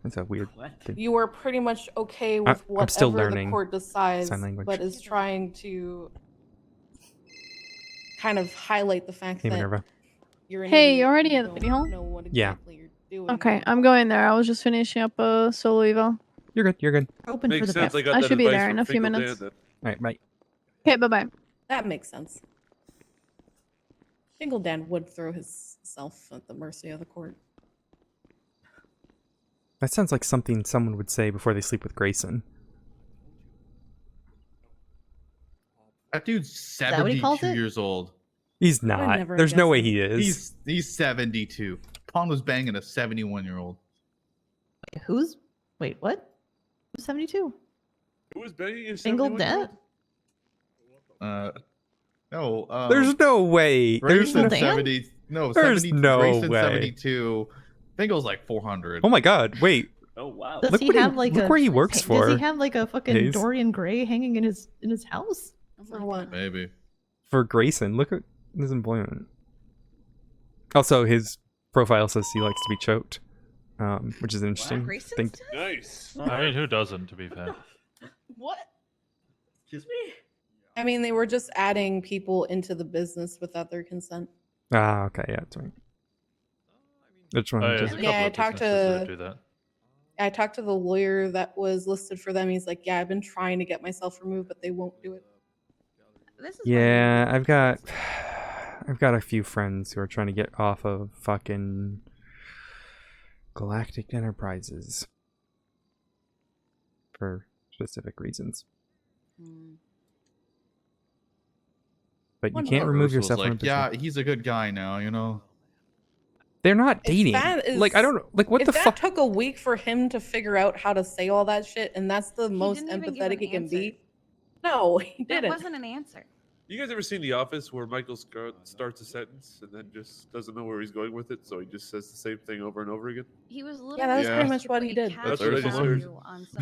That's a weird thing. You are pretty much okay with I'm still whatever learning the court decides, sign language. but is trying to kind of highlight the fact Hey, that Minerva. you're an Hey, idiot you already and at the don't video hall? know what Yeah. exactly you're doing. Okay, I'm going there. I was just finishing up a solo eval. You're good. You're good. Open Makes for the sense. best. I got I that should be advice there in from a few Finkel minutes. Dan, Alright, bye. Okay, bye-bye. That makes sense. Finkel Dan would throw himself at the mercy of the court. That sounds like something someone would say before they sleep with Grayson. That dude's that what he calls 72 it? years old. He's would not. never There's no guess way that. he is. He's 72. Pong was banging a 71-year-old. Who's? Wait, what? Who's 72? Who was banging a Single 71-year-old? dead? No. There's no way. There's Grayson no, Dan? 70. No, There's 70, no Grayson way. 72. Fingal's like 400. Oh my god, wait. Oh wow. Does Look he what have like look a? where he works Does for. he have like a fucking Hayes. Dorian Gray hanging in his house? For what? Maybe. For Grayson. Look at his employment. Also, his profile says he likes to be choked. which is interesting. Think Nice. I mean, who doesn't, to be fair? What? Excuse me? I mean, they were just adding people into the business without their consent. okay, yeah, that's right. Which one? Oh, yeah, there's a couple Yeah, of businesses that do that. I talked to the lawyer that was listed for them. He's like, yeah, I've been trying to get myself removed, but they won't do it. Yeah, I've got a few friends who are trying to get off of fucking Galactic Enterprises for specific reasons. But you can't remove yourself from a business. Yeah, he's a good guy now, you know. They're not dating. Like, I don't know. Like, what the fuck? If that took a week for him to figure out how to say all that shit, and that's the most empathetic he can be. No, he didn't. That wasn't an answer. You guys ever seen The Office where Michael starts a sentence and then just doesn't know where he's going with it, so he just says the same thing over and over again? He was Yeah, that was pretty much what he did. That's what I just heard.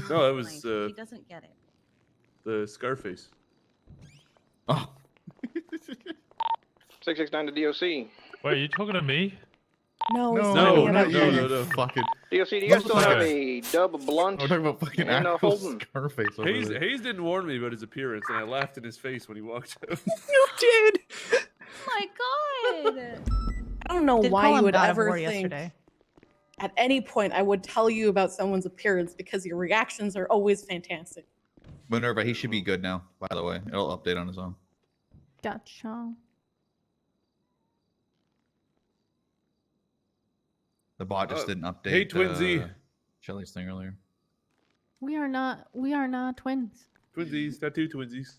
No, that was he doesn't get it. the Scarface. Oh. 669 to DOC. Wait, are you talking to me? No, not you. Fucking. DOC, do you guys still have a dub blunt? We're talking about fucking and actual Holden? Scarface. Over Hayes, there. Hayes didn't warn me about his appearance, and I laughed in his face when he walked out. You did. Oh my god! I don't know Did why call you him would God of ever War think yesterday. at any point I would tell you about someone's appearance because your reactions are always fantastic. Minerva, he should be good now, by the way. It'll update on his own. Gotcha. The bot just didn't update. Hey, Twinsy. Shelly's thing earlier. We are not twins. Twinsies, tattoo twinsies.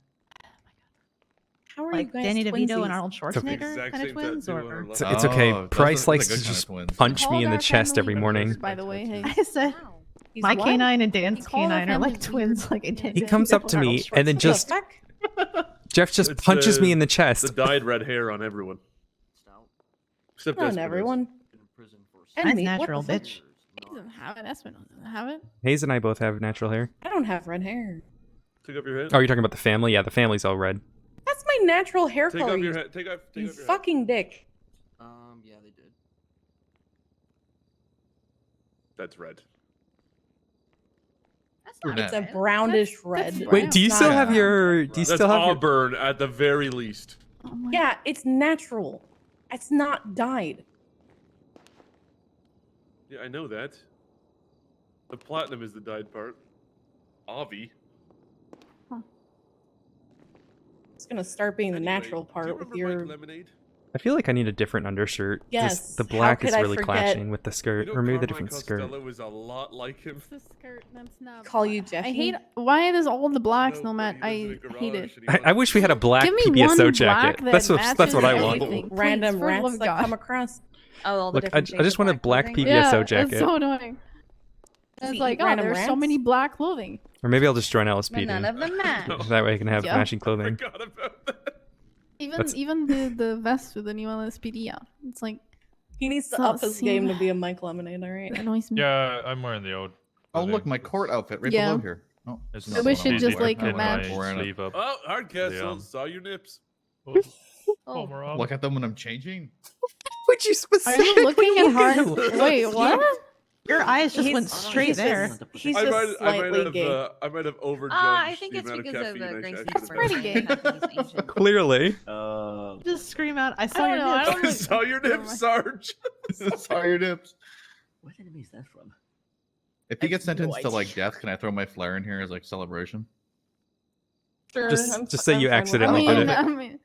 How are Like you guys Danny DeVito twinsies? and Arnold Schwarzenegger Exact kind of same twins, tattoo on or our left. It's okay. Oh, Price those are likes good to kind of just twins. punch me Called in the our chest family every morning. By the way, hey. I said He's my what? canine and Dan's He called our canine are like family twins. Like I did. He comes up to me and then just Jeff just It's, punches me in the chest. The dyed red hair on everyone. Except Not on Esmeralda. everyone. Mine's And me. What natural, the fuck? bitch. He doesn't have it. Espen doesn't have it. Hayes and I both have natural hair. I don't have red hair. Take off your head. Oh, you're talking about the family? Yeah, the family's all red. That's my natural hair Take color. off your You, head. Take off you your head. fucking dick. Yeah, they did. That's red. It's a brownish red. Wait, do you still have your? Do you That's still have your? auburn at the very least. Yeah, it's natural. It's not dyed. Yeah, I know that. The platinum is the dyed part. Avi. It's gonna start being the Anyway, natural do you part with remember your. Mike Lemonade? I feel like I need a different undershirt. Yes, the how black is could I really forget- clashing with the skirt. You know Remove the Carmine different skirt. Costello is a lot like him. The skirt. That's not. Call you Jeffy. I hate. Why does all the blacks No, no matter? but he I lives in a hate garage it. and he I wish we had a black Give me PBSO one jacket. black That's that what I matches want. everything. Random Please, for the rats love of that God. come across. Oh, all the Look, different I shades just of want a black clothing? PBSO Yeah, jacket. it's so annoying. It's eat like, oh, random there's so rats? many black clothing. Or maybe I'll just join But LSPD. none of them match. That way I can have Yeah. matching clothing. Forgot about that. Even the vest with the new LSPD out. It's like He needs to So up his game to seem- be a Mike Lemonade, alright? it annoys me. Yeah, I'm wearing the old. Oh, look, my court outfit right Yeah. below here. Oh, It's not I wish the one it I'm just, wearing. like, I don't know matched. if I'm wearing it. Sleeve up. Oh, Hardcastle. The, Saw your nips. Oh, we're on. Look at them when I'm changing. Would you Are specifically? you looking at hard? Wait, what? Your eyes just He's- went straight he's there. just- He's I just might slightly have, gay. I might have overjudged I think the it's amount of because of caffeine the I Gracie should have Pretty had. gay. Clearly. Just scream out, I saw I your don't know. I nips. don't look- Saw your nips, Sarge. Saw your nips. What enemy is that from? If he gets have no sentenced to like idea. death, can I throw my flare in here as like celebration? Sure, Just say you fine with accidentally that. did it. I mean,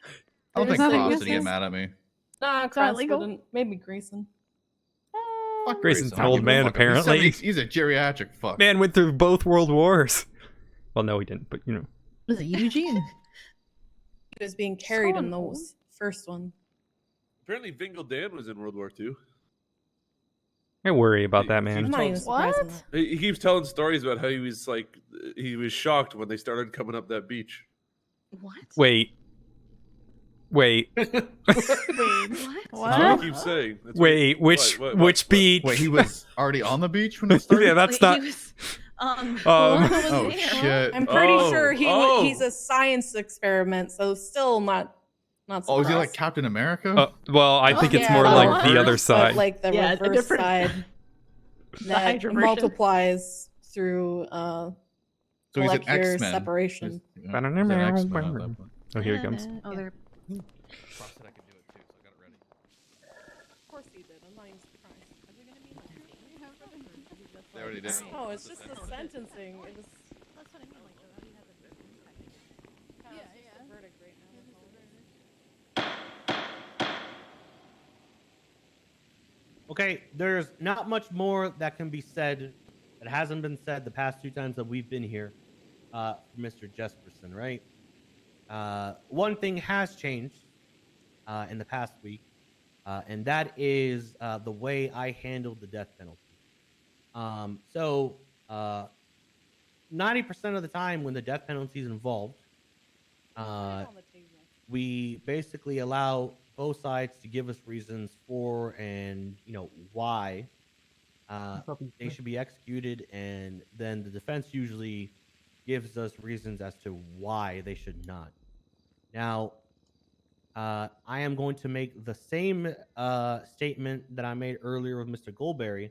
I don't There's think nothing Cross this would get is- mad at me. Nah, not Cross legal. wouldn't. Maybe Grayson. Fuck Grayson's Grayson. an old man, Fuck him. apparently. He's a geriatric fuck. Man went through both world wars. Well, no, he didn't, but you know. Was it Eugene? He was being carried So in those first one. Apparently, Vingle Dan was in World War II. I worry about that, I'm man. not even surprised. in What? that. He keeps telling stories about how he was like, he was shocked when they started coming up that beach. What? Wait. Wait, what? That's what he keeps saying. That's Wait, what- which what- which what- beach? Wait, he was already on the beach when it started? Yeah, that's Wait, not. he was, Um, Oh shit! I'm pretty Oh, sure oh. he's a science experiment, so still not surprised. Oh, is he like Captain America? Well, I think it's Yeah, more the like the reverse, other but, side. like the Yeah, the reverse different- side. that Hydra version. multiplies through So he's an molecular X-Men. separation. He's an X-Men at that point. Oh, here he comes. Oh, they're. Cross said I could do it too, so I got it ready. Of course he did. I'm not even surprised. Are we gonna be They already did. Oh, it's just the sentencing. It was. That's what I mean. Like, already has a Yeah, yeah. The verdict right now. Okay, there's not much more that can be said that hasn't been said the past 2 times that we've been here, Mr. Jesperson, right? One thing has changed in the past week, and that is the way I handled the death penalty. 90% of the time when the death penalty is involved, we basically allow both sides to give us reasons for and why they should be executed, and then the defense usually gives us reasons as to why they should not. Now, I am going to make the same statement that I made earlier with Mr. Goldberry,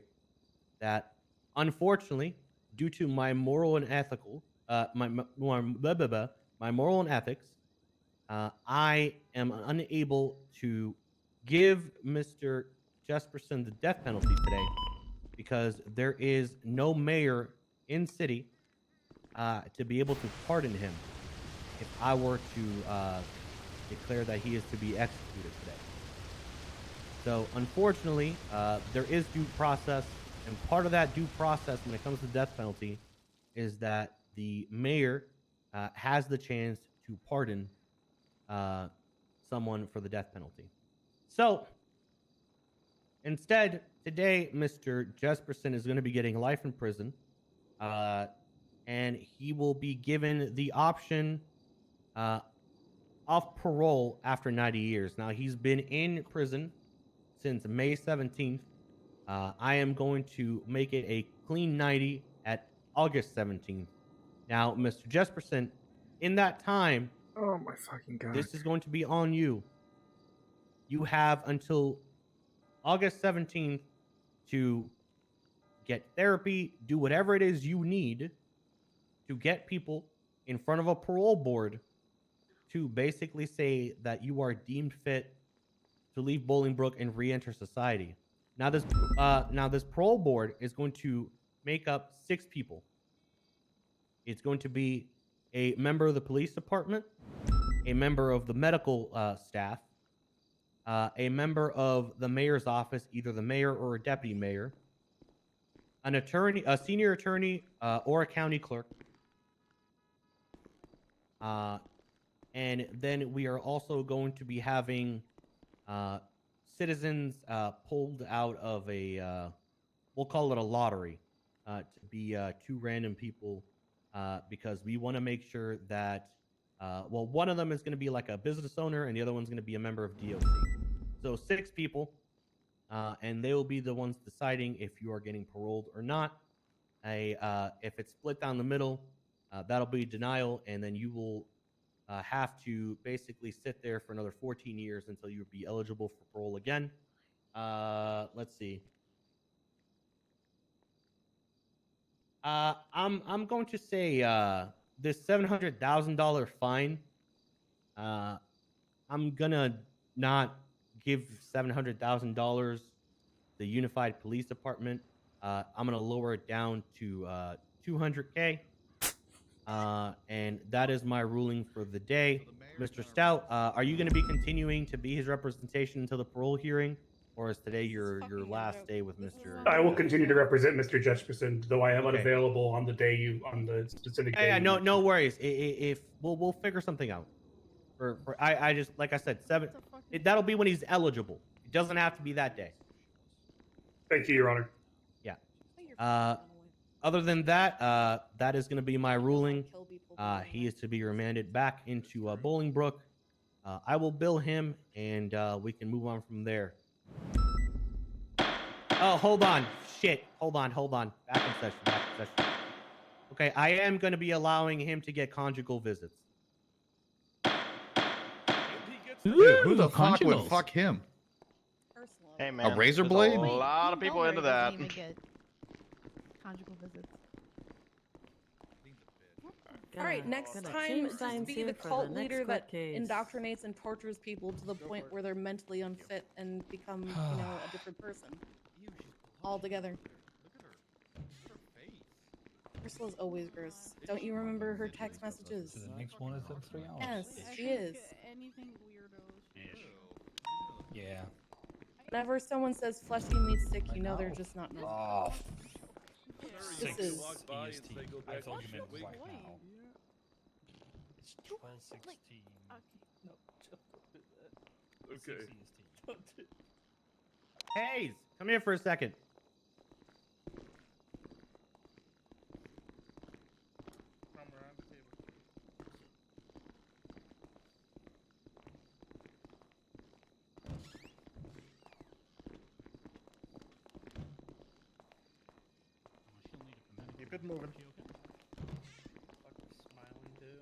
that unfortunately, due to my moral and ethical, my moral and ethics, I am unable to give Mr. Jesperson the death penalty today because there is no mayor in city to be able to pardon him if I were to declare that he is to be executed today. So unfortunately, there is due process, and part of that due process when it comes to death penalty is that the mayor has the chance to pardon someone for the death penalty. So instead, today, Mr. Jesperson is going to be getting life in prison, and he will be given the option of parole after 90 years. Now, he's been in prison since May 17th. I am going to make it a clean 90 at August 17th. Now, Mr. Jesperson, in that time, oh my fucking god, this is going to be on you. You have until August 17th to get therapy, do whatever it is you need to get people in front of a parole board to basically say that you are deemed fit to leave Bolingbrook and re-enter society. Now this parole board is going to make up 6 people. It's going to be a member of the police department, a member of the medical staff, a member of the mayor's office, either the mayor or a deputy mayor, an attorney, a senior attorney, or a county clerk. And then we are also going to be having citizens pulled out of a, we'll call it a lottery, to be 2 random people, because we want to make sure that, well, one of them is going to be like a business owner and the other one's going to be a member of DOC. So 6 people, and they will be the ones deciding if you are getting paroled or not. If it's split down the middle, that'll be denial, and then you will have to basically sit there for another 14 years until you would be eligible for parole again. Let's see. I'm going to say this $700,000 fine. I'm gonna not give $700,000 the Unified Police Department. I'm gonna lower it down to $200K. And that is my ruling for the day. Mr. Stout, are you going to be continuing to be his representation until the parole hearing, or is today your last day with Mr. I will continue to represent Mr. Jesperson, though I am unavailable on the day on the specific day. Yeah, no worries. If we'll figure something out. I just, like I said, that'll be when he's eligible. It doesn't have to be that day. Thank you, Your Honor. Yeah. Other than that, that is going to be my ruling. He is to be remanded back into Bolingbrook. I will bill him, and we can move on from there. Oh, hold on. Shit. Hold on. Back in session. Okay, I am going to be allowing him to get conjugal visits. Dude, who the fuck would fuck him? Hey man, a razor there's blade? A lot of people into that. conjugal visits. All right, next Gonna time, change just signs be here the for the cult next leader that court case. indoctrinates and tortures people to the point where they're mentally unfit and become, you know, a different person altogether. Ursula's always gross. Don't you remember her text messages? So the next one is in 3 hours. Yes, I she think is. anything weirdo. Yeah. Whenever someone says fleshy meets sick, you know they're just not normal. Oh. This is. EST. I thought you meant right now. It's 12:16. Okay. Hayes, come here for a second. Keep it moving. Smiling too.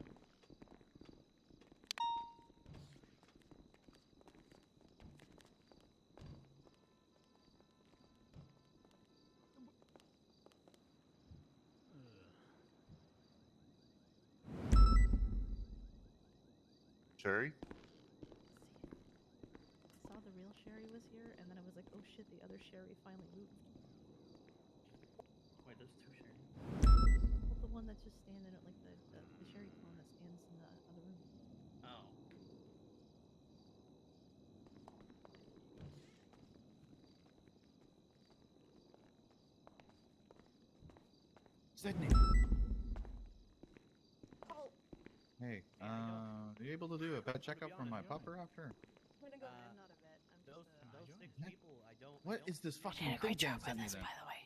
Sherry? Saw the real Sherry was here, and then I was like, oh shit, the other Sherry finally moved. Wait, there's two Sherry. Well, the one that's just standing at like the Sherry clone that stands in the other room. Oh. Sydney. Hey, are you able to do a vet checkup for my pupper after? I'm not a vet. I'm Those six people, I don't. What is this fucking did a great thing job sent with me this, then? by the way.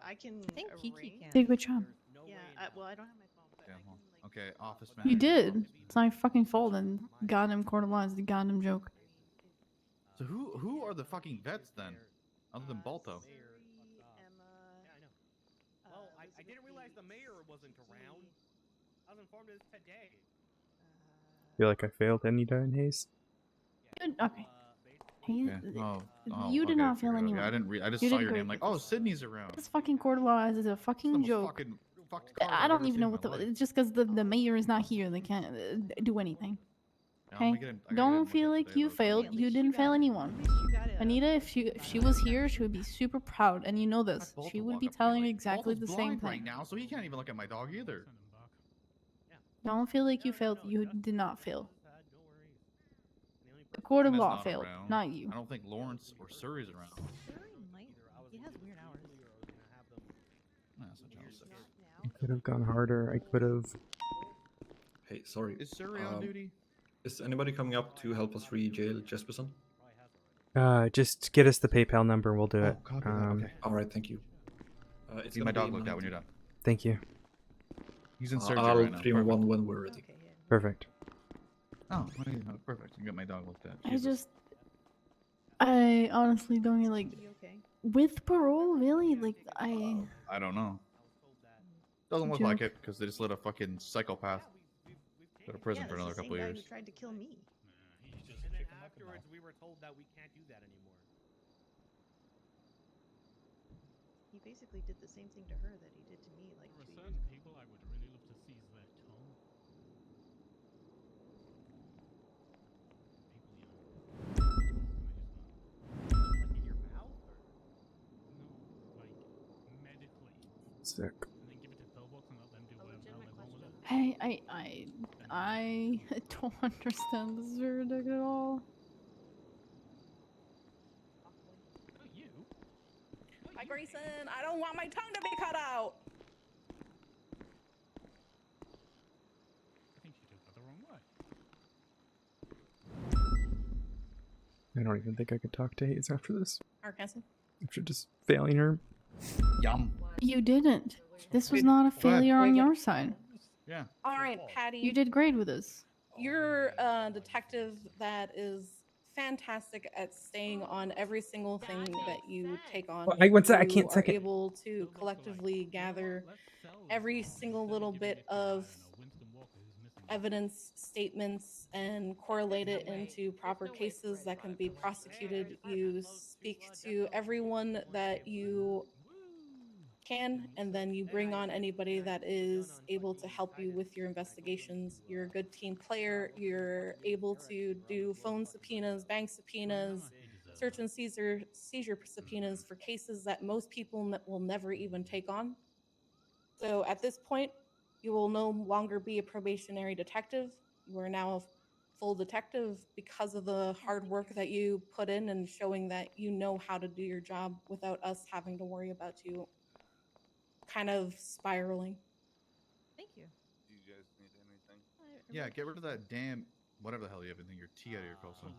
I can. I think Kiki can. Did a good job. Yeah. well, I don't have my phone, but Yeah, I can well, like. okay, office manager. You did. It's not your fucking fault. And goddamn court of law is the goddamn joke. So who are the fucking vets then, other than Balto? Well, I didn't realize the mayor wasn't around. I was informed it was today. Feel like I failed any die in haste. Okay. Yeah. Oh, You did okay, not fail figured out. anyone. Yeah, I didn't read. I just You saw did your great name. Like, with oh, this. Sydney's around. This fucking court of law is a fucking joke. Fucked card I I've don't ever even seen know in what my the. life. It's just because the mayor is not here, they can't do anything. Yeah, I'm Okay. gonna get in- I gotta get in Don't and feel look at like today, you though, 'cause- failed. You didn't fail anyone. Anita, if she was here, she would be super proud, and you know this. Balto She would walk be up to me, telling you like, exactly Balto's the same blind thing. right now, so he can't even look at my dog either. Don't feel like you failed. You did not fail. The court of Kenna's law not failed, around. not you. I don't think Lawrence or Surrey's around. Surrey might. He has weird hours. No, that's not jealous. I could have gone harder. I could have. Hey, sorry. Is Surrey on duty? Is anybody coming up to help us re-jail Jesperson? Just get us the PayPal number. We'll do it. Copy that, okay. All right, thank you. It's See gonna my dog be looked at when you're done. Thank you. He's in surgery I'll right now. 311 when we're ready. Perfect. Oh, perfect. You get my dog looked at. I honestly don't like. With parole, really? Like I don't know. Doesn't look like it because they just let a fucking psychopath go to prison for another couple of years. Who tried to kill me? And then afterwards, we were told that we can't do that anymore. He basically did the same thing to her that he did to me like 2 years ago. People I would really love to seize their tongue. Sick. I don't understand this verdict at all. Hi, Grayson. I don't want my tongue to be cut out. I think she took that the wrong way. I don't even think I could talk to Hayes after this. Arkansas. After just failing her. Yum. You didn't. This was not a failure on your side. Yeah. All right, Patty. You did great with this. You're a detective that is fantastic at staying on every single thing that you take on. Well, what's that? I can't You second. are able to collectively gather every single little bit of evidence, statements, and correlate it into proper cases that can be prosecuted. You speak to everyone that you can, and then you bring on anybody that is able to help you with your investigations. You're a good team player. You're able to do phone subpoenas, bank subpoenas, search and seizure subpoenas for cases that most people will never even take on. So at this point, you will no longer be a probationary detective. You are now a full detective because of the hard work that you put in and showing that you know how to do your job without us having to worry about you kind of spiraling. Thank you. Do you guys need anything? Yeah, get rid of that damn whatever the hell you have in your T out of your costume.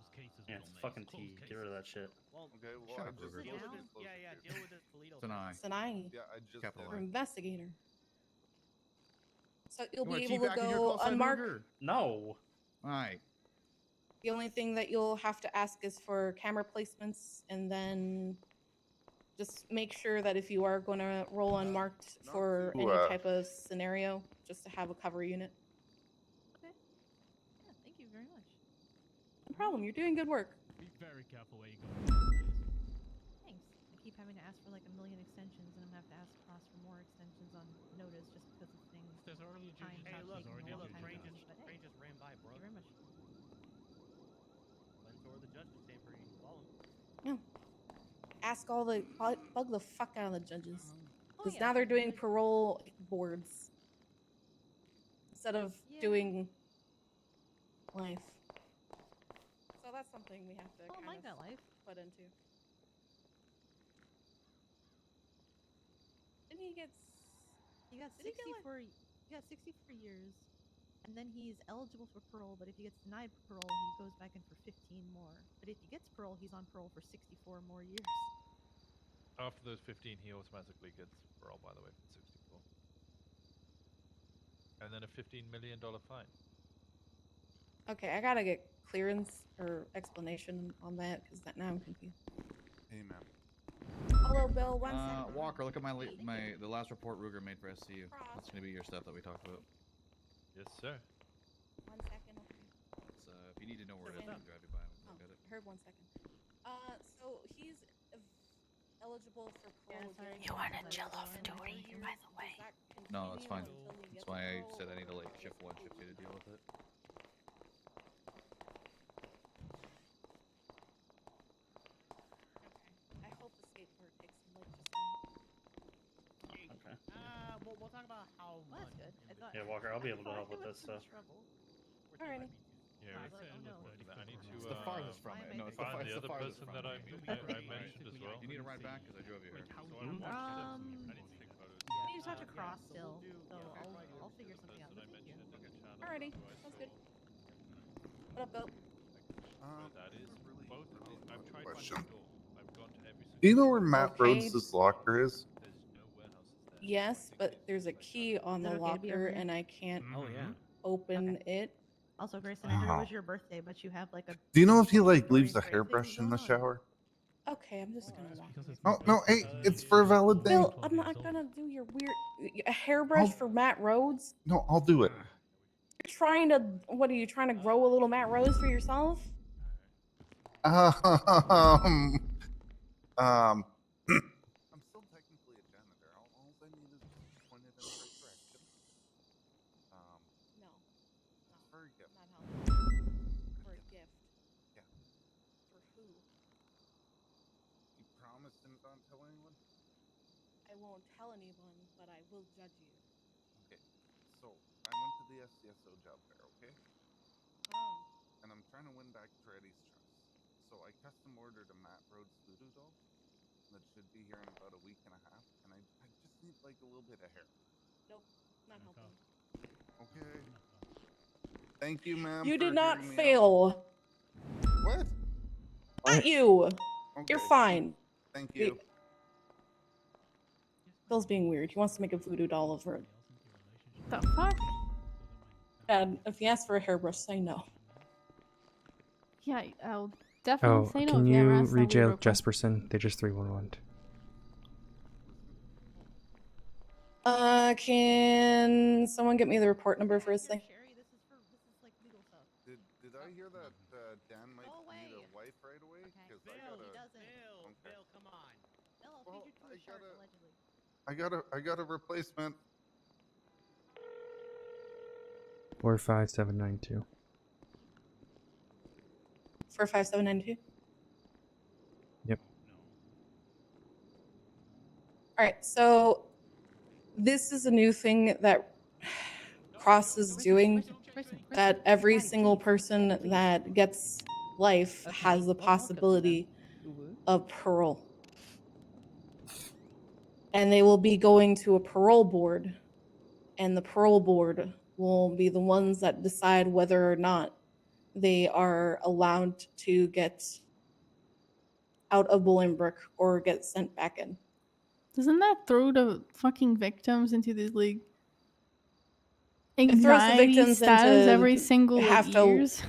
Yeah, it's fucking T. Get rid of that shit. Okay, well, Shut I up, just Ruger. closed Deal with the this. close Yeah, the case. deal with this Toledo. Sinai. Yeah, I just Capital For I. investigator. So you'll You wanna be able to teabag in your go call sign, unmarked. Ruger? No. Alright. The only thing that you'll have to ask is for camera placements, and then just make sure that if you are going to roll unmarked for to, any type of scenario, just to have a cover unit. Okay. Yeah, thank you very much. No problem. You're doing good work. Be very careful where you go. Thanks. I keep having to ask for like a million extensions, and I'm gonna have to ask Cross for more extensions on notice just because of things. There's already a time duty. Hey, not look, taking a hey, long look, time train to just, do, but hey, train just ran by, bro. thank you very much. Lentor the judges came for you. Follow him. Yeah. Ask all the bug the fuck out of the judges, Oh, because yeah, now they're I'm doing good. parole boards instead of Yeah. doing life. So that's something we have to Oh, kind mine of got life. put into. Didn't he get? He got Did he get 64. He got 64 years, and then he's eligible for parole. But if he gets denied parole, he goes back in for 15 more. But if he gets parole, he's on parole for 64 more years. After those 15, he automatically gets parole, by the way, for 64. And then a $15 million fine. Okay, I gotta get clearance or explanation on that because now I'm confused. Hey, man. Hello, Bill. One second. Walker, look at the last report Ruger made for SCU. That's gonna be your stuff that we talked about. Yes, sir. 1 second. It's, if you need to know where it is, we can drive you by and Oh, look at it. I heard 1 second. So he's eligible for parole. sorry, during you want a the Jello first story, 4 years. by the way. Does that No, that's fine. continue until he That's gets why I parole, said I need to or- like shift 1, shift 2 to deal with it. I hope the skateboard takes him like just Okay. We'll talk about how Well, much. that's good. I thought. Yeah, Walker, I'll be able to I help thought with I this was in stuff. trouble. Alrighty. Yeah, I we was like, oh no. I need to. It's the farthest from Why it. am I No, it's the, find it's the the other farthest person from that it. I mentioned as well. You need a ride back because I drove you here. So I want to Um, I need to take photos. I need to talk to Cross still, so I'll figure something out. But thank you. Alrighty, sounds good. What up, Bill? That is both. I've tried Question. finding the door. I've gone to every single. Do you know where Matt Okay. Rhodes' locker is? There's no warehouses there. Yes, but there's a key on the Is it okay to be over locker, here? and I can't Oh yeah. open it. Also, Grayson, I know it Oh. was your birthday, but you have like a. Do you know if he like story leaves a for hairbrush in the everything going on. shower? Okay, I'm just gonna walk. Oh no, hey, it's for a valid thing. Bill, I'm not gonna do your weird a hairbrush for Matt Rhodes. No, I'll do it. You're trying to what are you trying to grow a little Matt Rhodes for yourself? I'm still technically a janitor. All I need is just to point it in the right direction. No, It's for a gift. not helping. For a gift. Yeah. For who? You promised to not tell anyone? I won't tell anyone, but I will judge you. Okay. So, I went to the SCSO job fair, okay? Oh. And I'm trying to win back Freddy's trust. So, I custom ordered a Matt Rhodes voodoo doll that should be here in about a week and a half. And I just need like a little bit of hair. Nope, not helping. Okay. Thank you, ma'am. You for did not hearing me out. fail. What? Not you. You're Okay. fine. Thank you. Bill's being weird. He wants to make a voodoo doll of her. The fuck? And if he asks for a hairbrush, say no. Yeah, I'll definitely Oh, say no can if you ever you ask that weird rejail request. Jesperson? They just 311. Can someone get me the report number for his thing? Did I hear that Dan might need a wife right away? Because I Bill, gotta. he doesn't. Okay. Bill, come on. Bill, I'll Well, feed you to I a shark, gotta- allegedly. I got a replacement. 45792. 45792. Yep. All right, so this is a new thing that Cross is doing, that every single person that gets life has the possibility of parole. And they will be going to a parole board, and the parole board will be the ones that decide whether or not they are allowed to get out of Bolingbrook or get sent back in. Doesn't that throw the fucking victims into this like It throws the anxiety victims status into every single like, have to- years?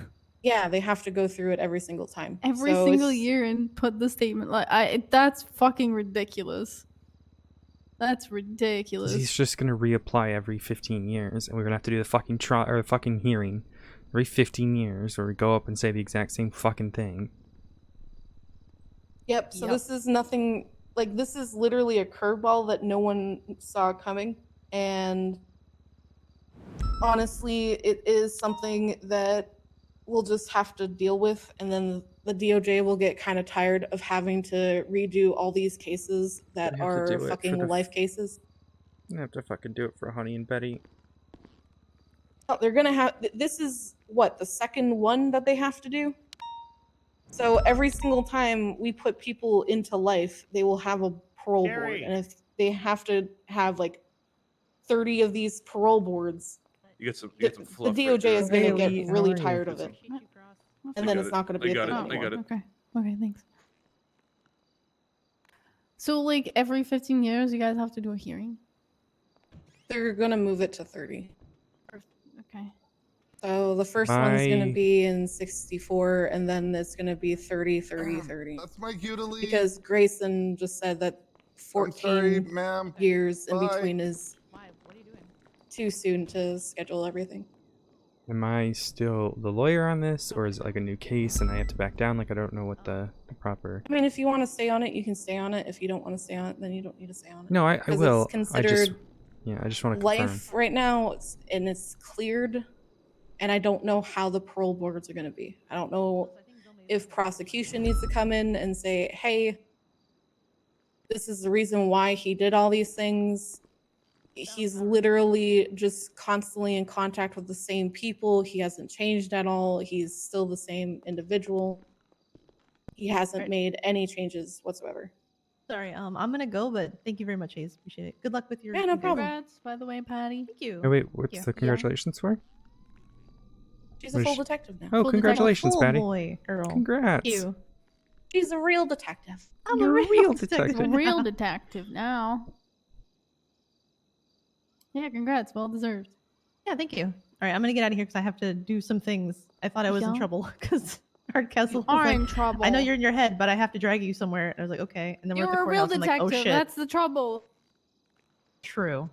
Yeah, they have to go through it every single time. Every So single it's- year and put the statement like that's fucking ridiculous. That's ridiculous. He's just gonna reapply every 15 years, and we're gonna have to do the fucking trial or fucking hearing every 15 years, where we go up and say the exact same fucking thing. Yep, so this is nothing, like, this is literally a curveball that no one saw coming. And honestly, it is something that we'll just have to deal with. And then the DOJ will get kind of tired of having to redo all these cases that They have to are do it for fucking the- life cases. I have to fucking do it for Honey and Betty. Oh, they're gonna have, this is what, the second one that they have to do? So every single time we put people into life, they will have a parole board. And if they have to have like 30 of these parole boards, You get some. the fluff DOJ right there. is going to get How really are you? tired of it. And then it's not going to be a thing anymore. I got it. Okay, thanks. So like every 15 years you guys have to do a hearing? They're going to move it to 30. Okay. So the first one's going My- to be in 64, and then it's going to be 30, 30, 30. That's my cue to leave. Because Grayson just said that 14 sorry, ma'am. years in Bye. between is too soon to schedule everything. Am I still the lawyer on this, or is it like a new case and I have to back down? Like, I don't know what the proper. I mean, if you want to stay on it, you can stay on it. If you don't want to stay on it, then you don't need to stay on it. No, I 'Cause will. It's considered I just want to confirm. life right now, and it's cleared. And I don't know how the parole boards are going to be. I don't know if prosecution needs to come in and say, hey, this is the reason why he did all these things. He's literally just constantly in contact with the same people. He hasn't changed at all. He's still the same individual. He hasn't made any changes whatsoever. Sorry, I'm gonna go, but thank you very much, Hayes. Appreciate it. Good luck with your. Yeah, no your problem. Congrats, by the way, Patty. Thank you. Oh wait, Thank what's you. the congratulations for? She's What a is full she- detective now. Oh, Full congratulations, detective. Patty. Full boy, girl. Congrats. Thank you. She's a real detective. I'm You're a real detective. A now. real detective now. Yeah, congrats. Well deserved. Yeah, thank you. All right, I'm gonna get out of here because I have to do some things. I thought I was in Yeah. trouble because Hardcastle was are like, in trouble. I know you're in your head, but I have to drag you somewhere. And I was like, okay. And then we're at the You're a real courthouse. I'm like, detective. oh shit. That's the trouble. True.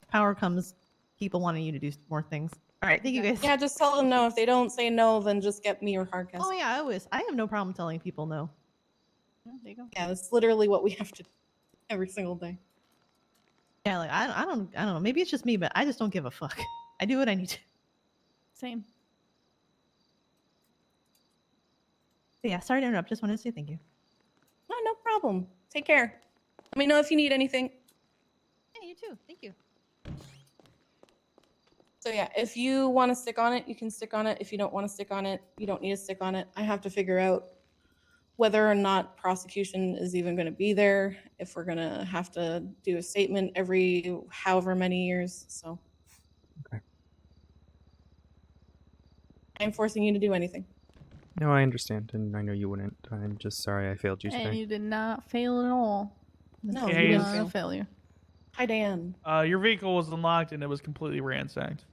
Power comes people wanting you to do more things. All right, thank you guys. Yeah, just tell them no. If they don't say no, then just get me or Hardcastle. Oh yeah, I have no problem telling people no. Yeah, there you go. Yeah, that's literally what we have to do every single day. Yeah, like I don't know. Maybe it's just me, but I just don't give a fuck. I do what I need to. Same. But yeah, sorry to interrupt. Just wanted to say thank you. No, no problem. Take care. Let me know if you need anything. Yeah, you too. Thank you. So yeah, if you want to stick on it, you can stick on it. If you don't want to stick on it, you don't need to stick on it. I have to figure out whether or not prosecution is even going to be there, if we're going to have to do a statement every however many years. So Okay. I'm forcing you to do anything. No, I understand, and I know you wouldn't. I'm just sorry I failed you And today. you did not fail at all. No, This you is didn't not fail. a failure. Hi, Dan. Your vehicle was unlocked and it was completely ransacked.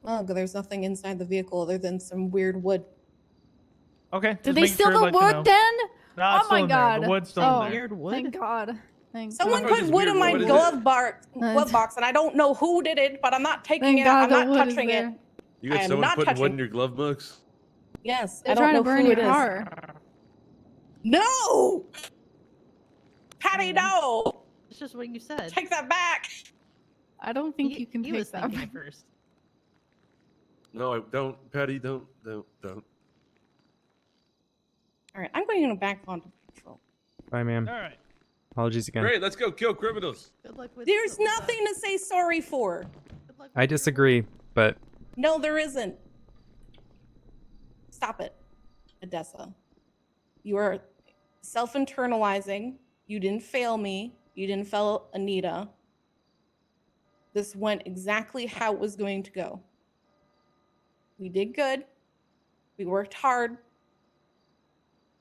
Oh, there's nothing inside the vehicle other than some weird wood. Okay. Did just they making steal sure, the let you wood know. then? Nah, it's Oh still my in there. god. The wood's still oh, in there. Thank God. Thank Someone God. put wood in my What is glove box, and I don't know who did it, but I'm not taking Thank it. God I'm the not wood is touching there. it. You I got am someone not putting wood touching- in your glove box? Yes, They're I don't trying know to burn who your it is. car. No, Patty, no. That's just what you said. Take that back. I don't think He- you can he take was that thinking back. it first. No, I don't, Patty. Don't. All right, I'm going to go back onto patrol. Bye, ma'am. All right. Apologies again. Great, let's go kill criminals. Good luck with. There's nothing to say sorry for. I disagree, but No, there isn't. Stop it, Odessa. You are self-internalizing. You didn't fail me. You didn't fail Anita. This went exactly how it was going to go. We did good. We worked hard.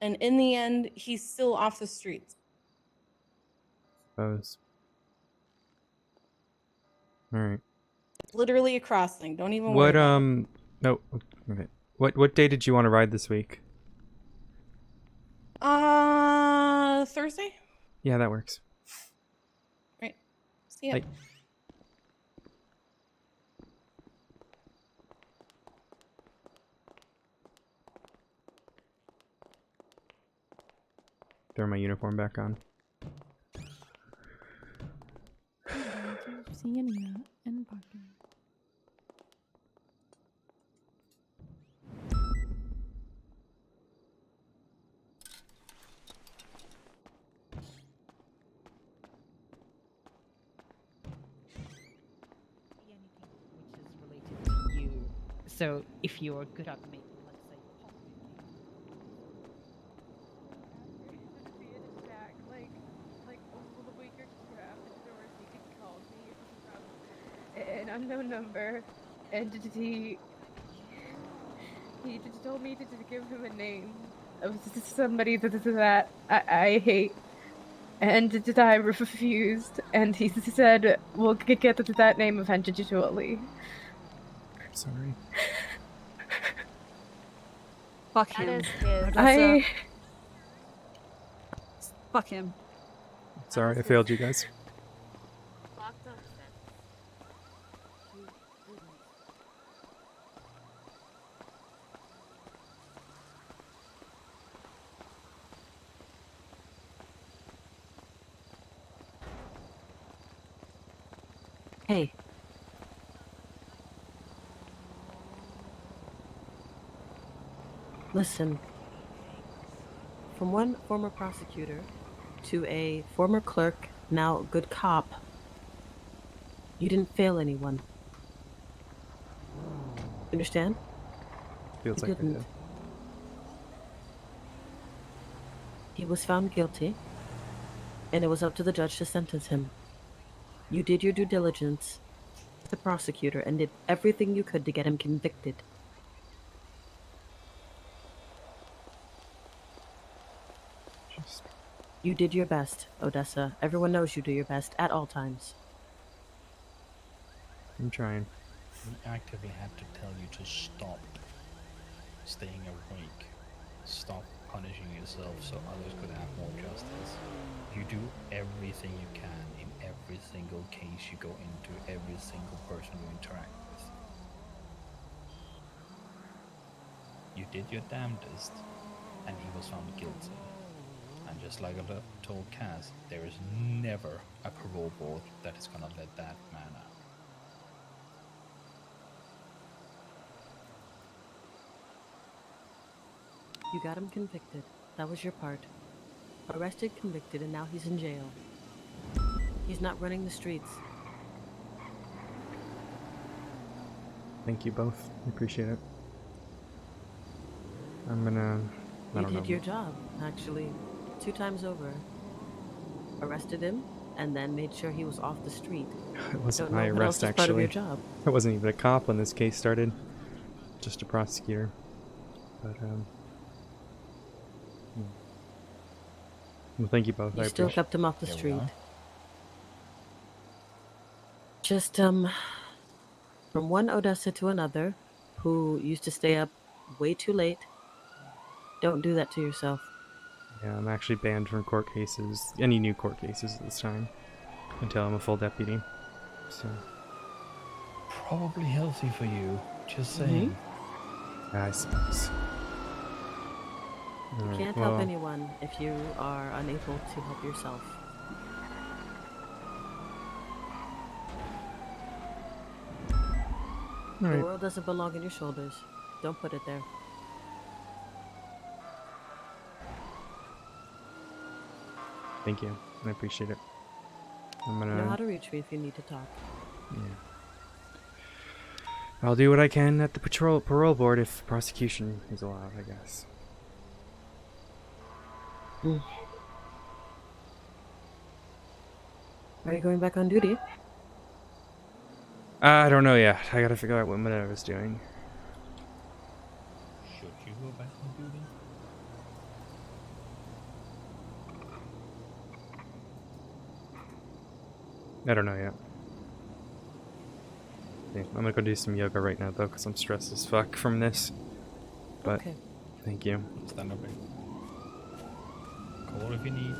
And in the end, he's still off the streets. suppose. All right. Literally a crossing. Don't even worry What about it. no. Okay. What day did you want to ride this week? Thursday? Yeah, that works. Right. See ya. Bye. Throw my uniform back on. See Anita and Parker. You. So if you're good at making, let's say, Like a week or two after Dorothy called me from an unknown number, and he just told me to give him a name of somebody that I hate, and I refused, and he said, "We'll get that name eventually." Sorry. Fuck him. Fuck him. Sorry, I failed you guys. Hey. Listen. From one former prosecutor to a former clerk, now good cop, you didn't fail anyone. Understand? Feels You like I didn't. did. He was found guilty, and it was up to the judge to sentence him. You did your due diligence, the prosecutor, and did everything you could to get him convicted. You did your best, Odessa. Everyone knows you do your best at all times. I'm trying. We actively had to tell you to stop staying awake. Stop punishing yourself so others could have more justice. You do everything you can in every single case you go into, every single person you interact with. You did your damnedest, and he was found guilty. And just like I told Kaz, there is never a parole board that is gonna let that man out. You got him convicted. That was your part. Arrested, convicted, and now he's in jail. He's not running the streets. Thank you both. I appreciate it. I'm gonna. I You don't know. did your job, actually, 2 times over. Arrested him, and then made sure he was off the street. It wasn't Don't know my what arrest else is part of actually. your job. I wasn't even a cop when this case started. Just a prosecutor. But well, thank you both. You I still appreciate. kept him off the Here we street. are. Just, from one Odessa to another, who used to stay up way too late, don't do that to yourself. Yeah, I'm actually banned from court cases, any new court cases at this time, until I'm a full deputy. So, Probably healthy for you, just Mhm. saying. I suppose. You Alright, can't well, help anyone if you are unable to help yourself. The Alright. world doesn't belong on your shoulders. Don't put it there. Thank you. I appreciate it. I'm You know how gonna. to reach me if you need to talk. Yeah. I'll do what I can at the parole board if prosecution is allowed, I guess. Are you going back on duty? I don't know yet. I gotta figure out what I was doing. Should you go back on duty? I don't know yet. Okay, I'm gonna go do some yoga right now though, because I'm stressed as fuck from this. But Okay. thank you. Stand up. Call if you need.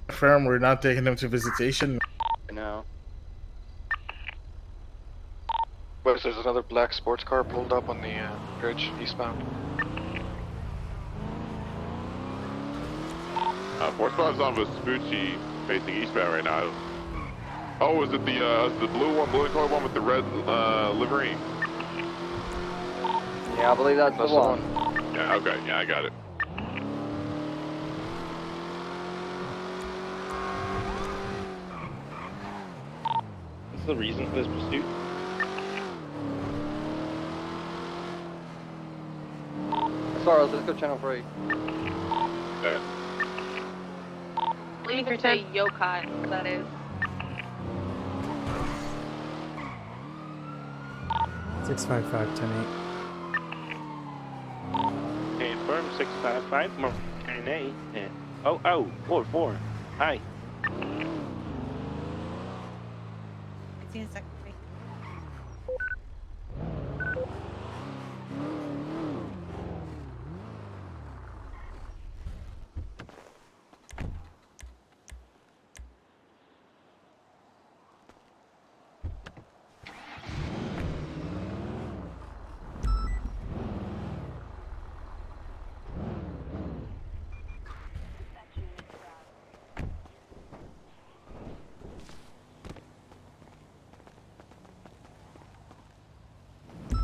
Firm, we're not taking them to visitation. No. West, there's another black sports car pulled up on the bridge eastbound. 45's on Vespucci, facing eastbound right now. Oh, is it the blue one, blue and color one with the red livery? Yeah, I believe that's the one. Yeah, okay, yeah, I got it. What's the reason for this pursuit? Sorry, let's go channel 3. Yeah. Leaving to Yokai, that is. 655 10-8. Confirm 655, more 10-8. Oh, Ward 4. Hi. See you in a second. Wait.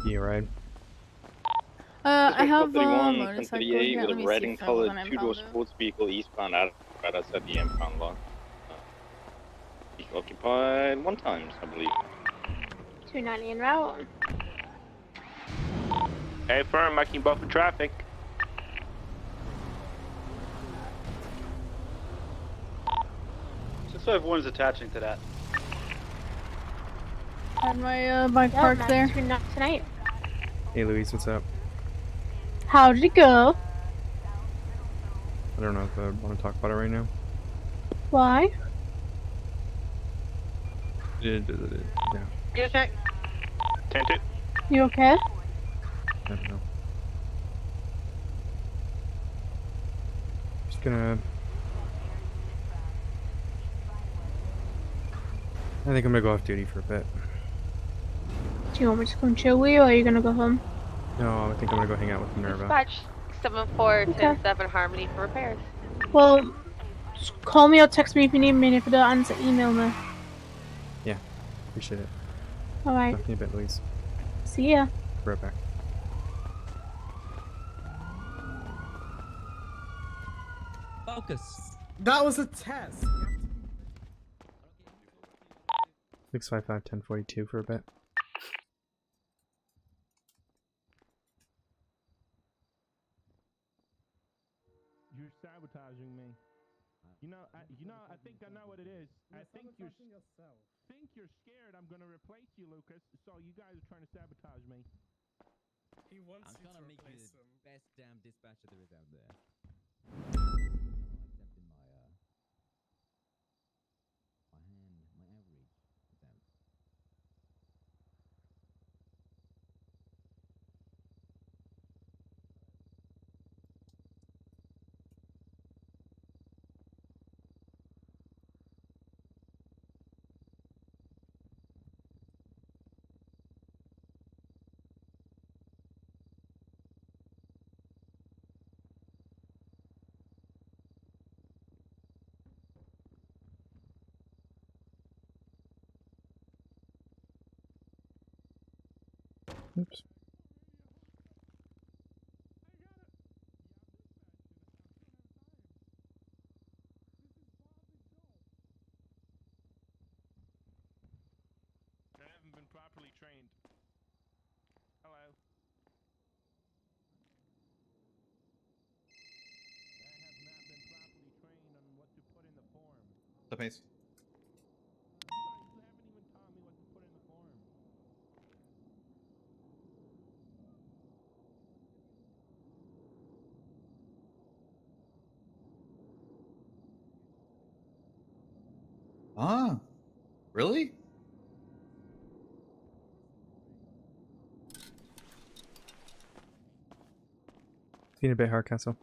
You ride. I have a 431, motorcycle 1038 here. with Let a me red see and if I was colored on two-door impound. sports vehicle eastbound out right outside the impound lot. Vehicle occupied 1 times, I believe. 290 en route. Hey, firm, marking buffer traffic. Just so everyone's attaching to that. Had my bike parked there. Tonight. Hey, Louise, what's up? How did it go? I don't know if I want to talk about it right now. Why? Yeah. You okay? Tinted. You okay? I don't know. Just gonna... I think I'm gonna go off duty for a bit. Do you want me to come chill with you, or are you gonna go home? No, I think I'm gonna go hang out with Minerva. Dispatch 7410-7 Harmony for repairs. Well, just call me or text me if you need me, and if you don't answer, email me. Yeah, appreciate it. Alright. Talk to you a bit, Louise. See ya. Be right back. Focus. That was a test. 655 1042 for a bit. You're sabotaging me. I think I know what it is. I think you're scared I'm gonna replace you, Lucas. So you guys are trying to sabotage me. He wants I'm gonna make you the best damn dispatcher there is out there. Accepting my hand, my average attempt. Oops. I haven't been properly trained. Hello. I have not been properly trained on what to put in the form. The pace. You haven't even taught me what to put in the form. Ah, really? See you in a bit, Hardcastle.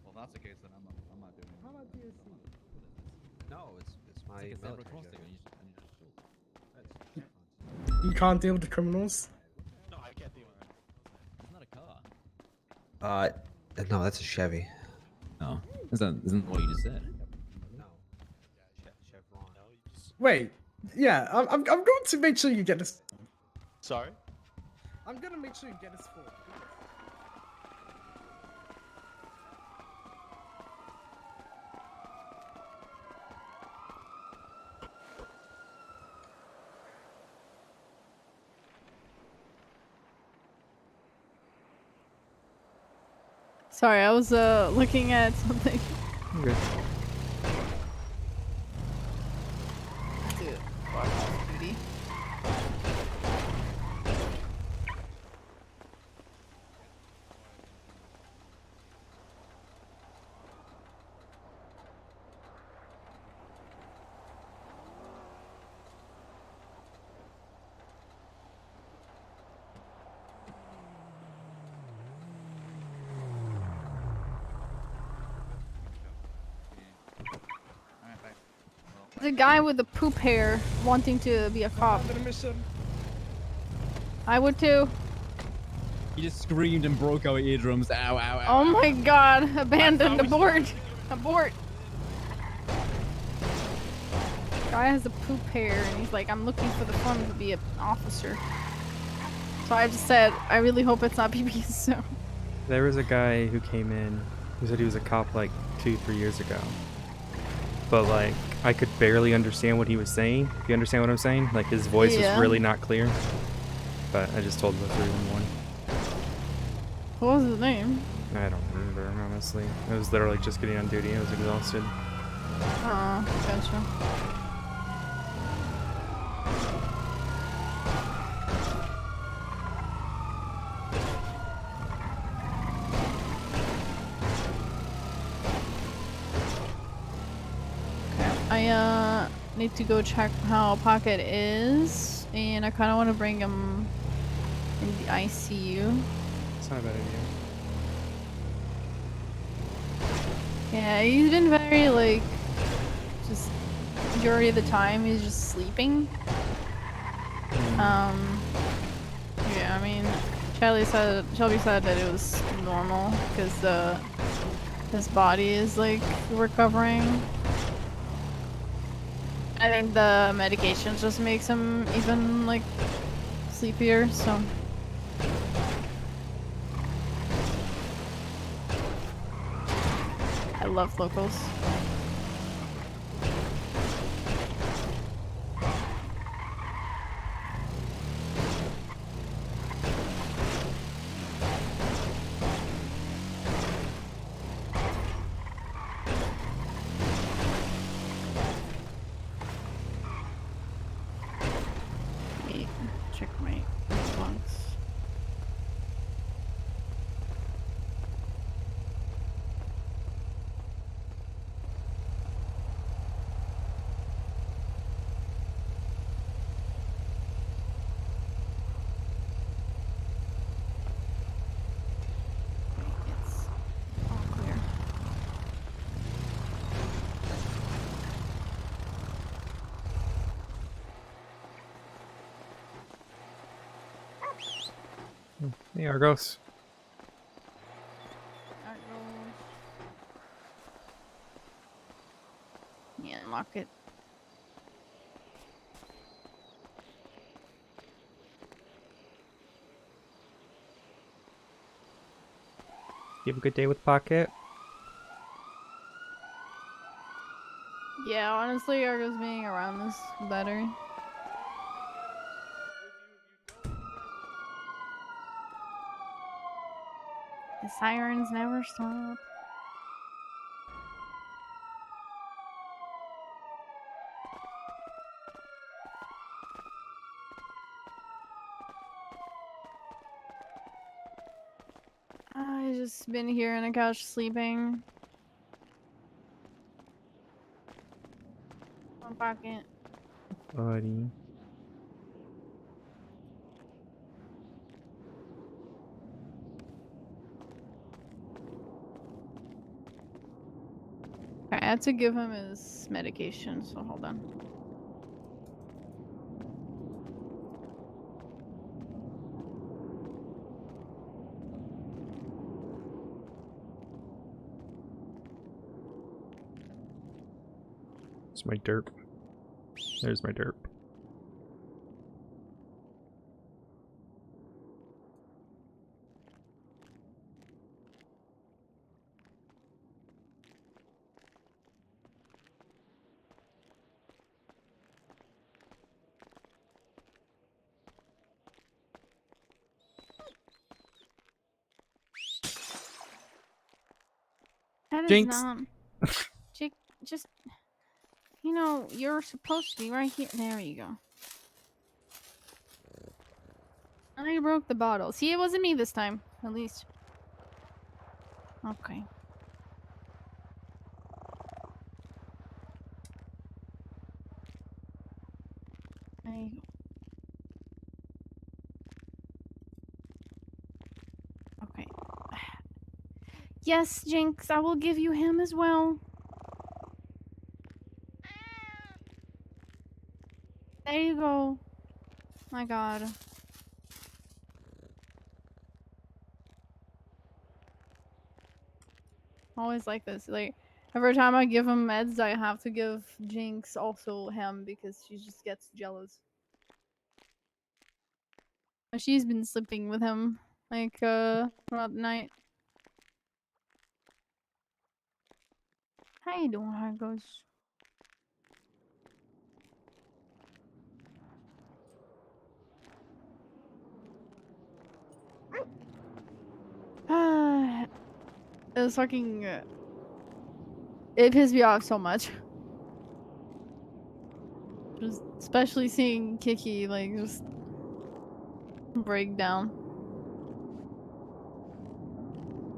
Well, if that's the case, then I'm not doing it. How about DSC? No, it's my It's like a military zebra crossing job. and you You can't deal with the criminals. No, I can't deal with it. It's not a car. No, that's a Chevy. No. Isn't what you just said? Wait, yeah, I'm going to make sure you get this. Sorry? I'm gonna make sure you get this full. Sorry, I was looking at something. Good. Dude. Duty. The guy with the poop hair wanting to be a cop. I would too. He just screamed and broke our eardrums. Ow, ow, ow. Oh my god, abandoned, abort, abort. Guy has a poop hair and he's like, I'm looking for the fun to be an officer. So I just said, I really hope it's not PBSO. There was a guy who came in who said he was a cop like 2-3 years ago. But like, I could barely understand what he was saying. If you understand what I'm saying? Like his voice was really not clear. But I just told him the 311. What was his name? I don't remember, honestly. I was literally just getting on duty. I was exhausted. Oh, gotcha. I need to go check how Pocket is, and I kind of want to bring him in the ICU. It's not a bad idea. Yeah, he's been very like, just majority of the time he's just sleeping. Yeah, I mean, Shelby said that it was normal because his body is like recovering. I think the medication just makes him even like sleepier, so. I love locals. Check my lungs. It's all clear. Hey, Argos. Yeah, lock it. You have a good day with Pocket? Yeah, honestly, Argo's being around is better. The sirens never stop. I just been here on a couch sleeping. One pocket. Buddy. Okay, I had to give him his medication, so hold on. It's my derp. There's my derp. That is Jinx. not. Jake, just. You know, you're supposed to be right here. There you go. I broke the bottle. See, it wasn't me this time, at least. Okay. There you go. Okay. Yes, Jinx, I will give you him as well. There you go. My god. Always like this. Like, every time I give him meds, I have to give Jinx also him because she just gets jealous. She's been sleeping with him, like, throughout the night. How you doing, Hargos? It was fucking. It pissed me off so much. Just especially seeing Kiki like just break down.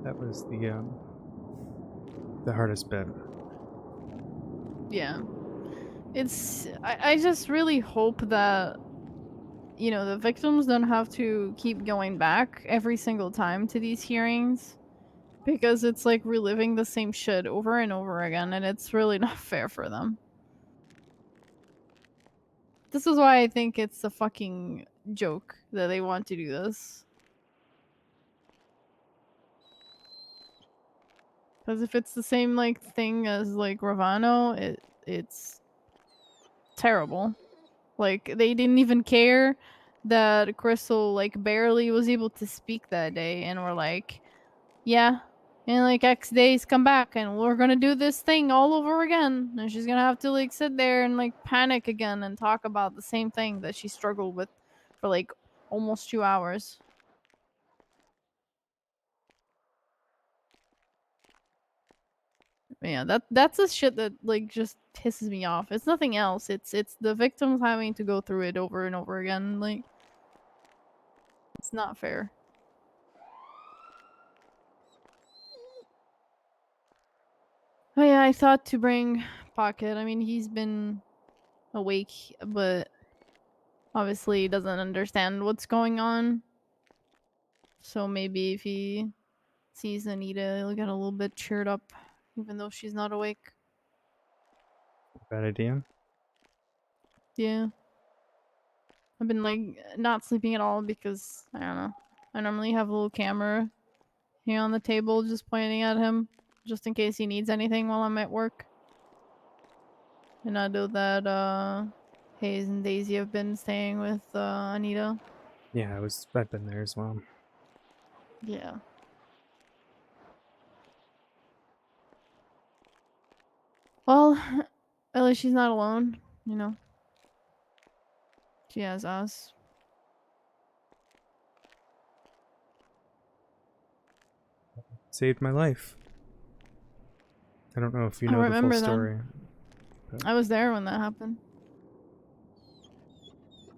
That was the hardest bit. Yeah. It's. I just really hope that, you know, the victims don't have to keep going back every single time to these hearings. Because it's like reliving the same shit over and over again, and it's really not fair for them. This is why I think it's a fucking joke that they want to do this. Because if it's the same like thing as like Ravano, it's terrible. Like they didn't even care that Crystal like barely was able to speak that day, and were like, yeah, in like X days come back and we're gonna do this thing all over again, and she's gonna have to like sit there and like panic again and talk about the same thing that she struggled with for like almost 2 hours. Yeah, that's the shit that like just pisses me off. It's nothing else. It's the victims having to go through it over and over again. Like, it's not fair. Oh yeah, I thought to bring Pocket. I mean, he's been awake, but obviously doesn't understand what's going on. So maybe if he sees Anita, he'll get a little bit cheered up, even though she's not awake. Bad idea. Yeah. I've been like not sleeping at all because I don't know. I normally have a little camera here on the table just pointing at him, just in case he needs anything while I'm at work. And I know that Hayes and Daisy have been staying with Anita. Yeah, I've been there as well. Yeah. Well, at least she's not alone, you know. She has us. Saved my life. I don't know if you I know the full remember story. them. But I was there when that happened.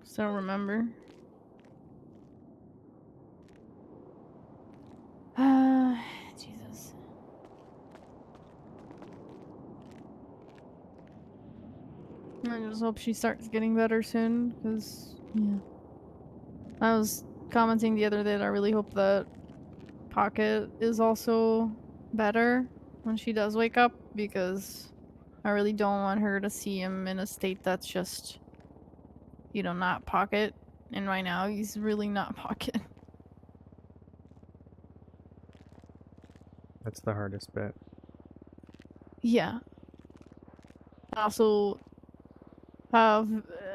Still remember. Jesus. I just hope she starts getting better soon, because, yeah. I was commenting the other day that I really hope that Pocket is also better when she does wake up, because I really don't want her to see him in a state that's just, you know, not Pocket. And right now, he's really not Pocket. that's the hardest bit. Yeah. I also have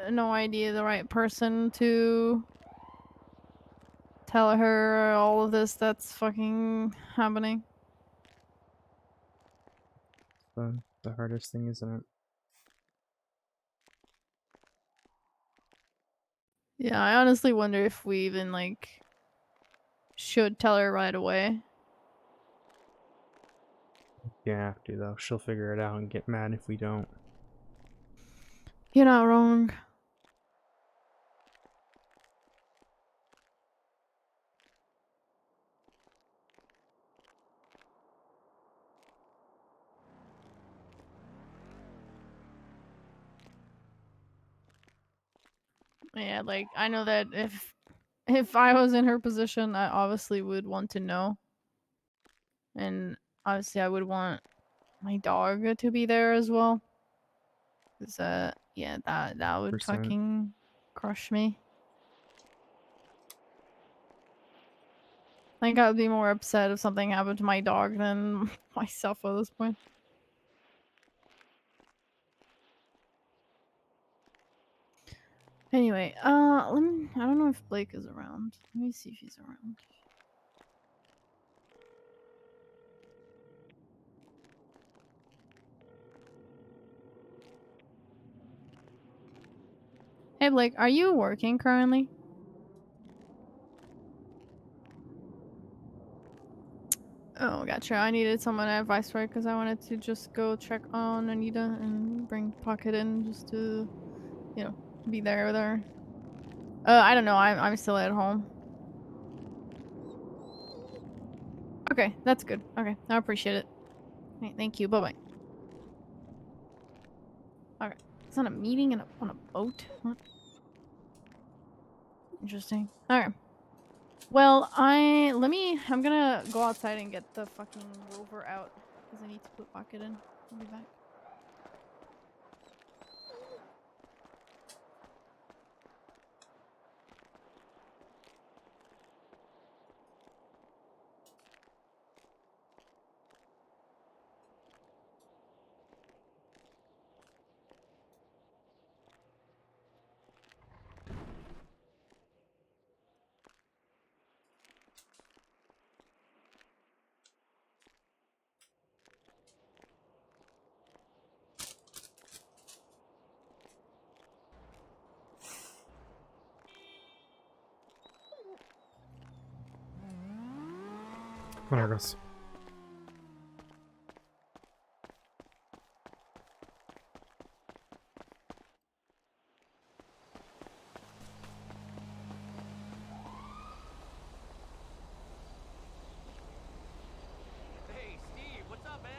no idea the right person to tell her all of this that's fucking happening. The hardest thing, isn't it? Yeah, I honestly wonder if we even, like, should tell her right away. You have to, though. She'll figure it out and get mad if we don't. You're not wrong. Yeah, like, I know that if I was in her position, I obviously would want to know. And obviously I would want my dog to be there as well. 'Cause, yeah, that would 100%. fucking crush me. I think I would be more upset if something happened to my dog than myself at this point. Anyway, I don't know if Blake is around. Let me see if he's around. Hey Blake, are you working currently? Oh, gotcha. I needed someone advice for it because I wanted to just go check on Anita and bring Pocket in just to, you know, be there with her. I don't know. I'm still at home. Okay, that's good. Okay, I appreciate it. Okay, thank you. Bye bye. Okay, it's not a meeting on a boat. What? Interesting. Okay. Well, I'm gonna go outside and get the fucking rover out because I need to put Pocket in. I'll be back. There it goes. Hey, Steve, what's up, man?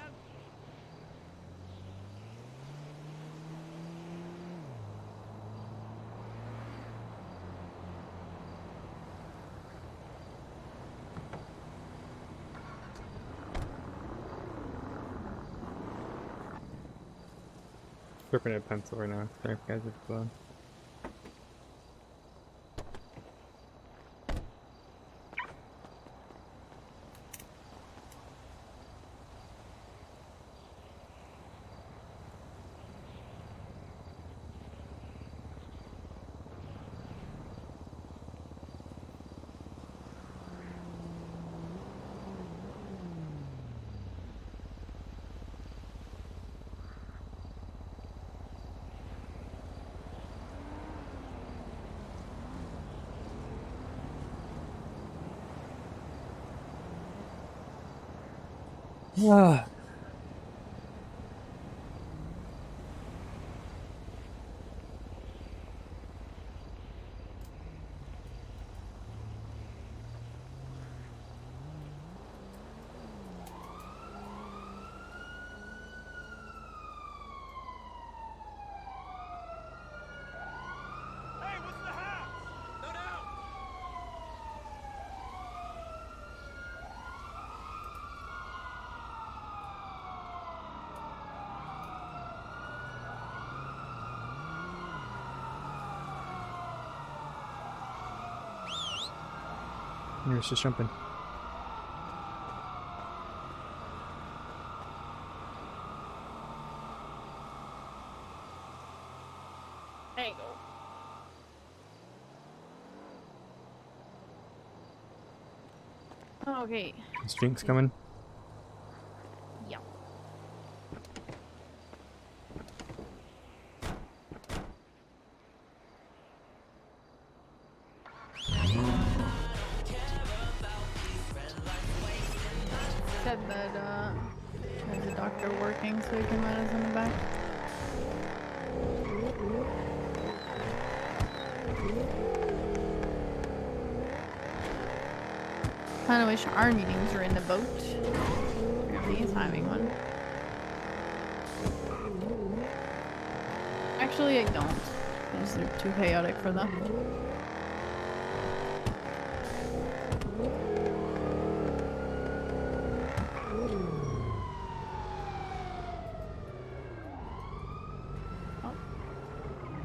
Gripping a pencil right now. Sorry, guys, if Ah. Hey, what's the haps? No doubt. Here's just jumping. There you go. Okay. Is drinks coming? Yeah. Said that there's a doctor working, so he can let us in the back. Kind of wish our meetings were in the boat. Apparently he's having one. Actually, I don't, because they're too chaotic for that. Oh.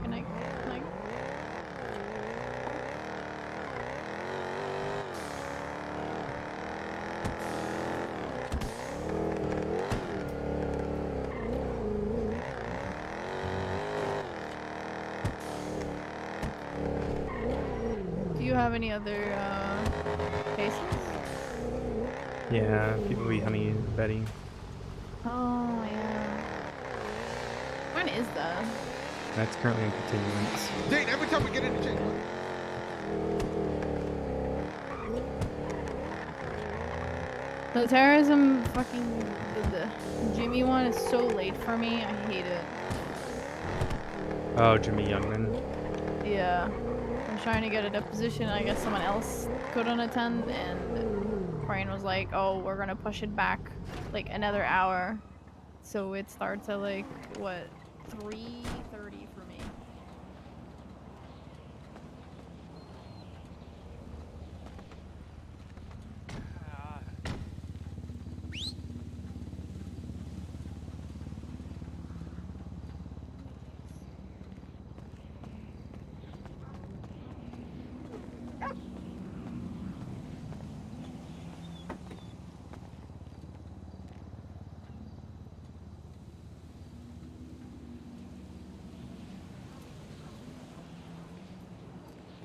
Can I? Do you have any other cases? Yeah, people be honey Betty. Oh yeah. When is that? That's currently in continuance. Dane, every time we get into change. The terrorism fucking the Jimmy one is so late for me. I hate it. Oh, Jimmy Youngman. Yeah. I'm trying to get a deposition. I guess someone else couldn't attend, and Brian was like, "Oh, we're gonna push it back like another hour." So it starts at like what 3:30 for me.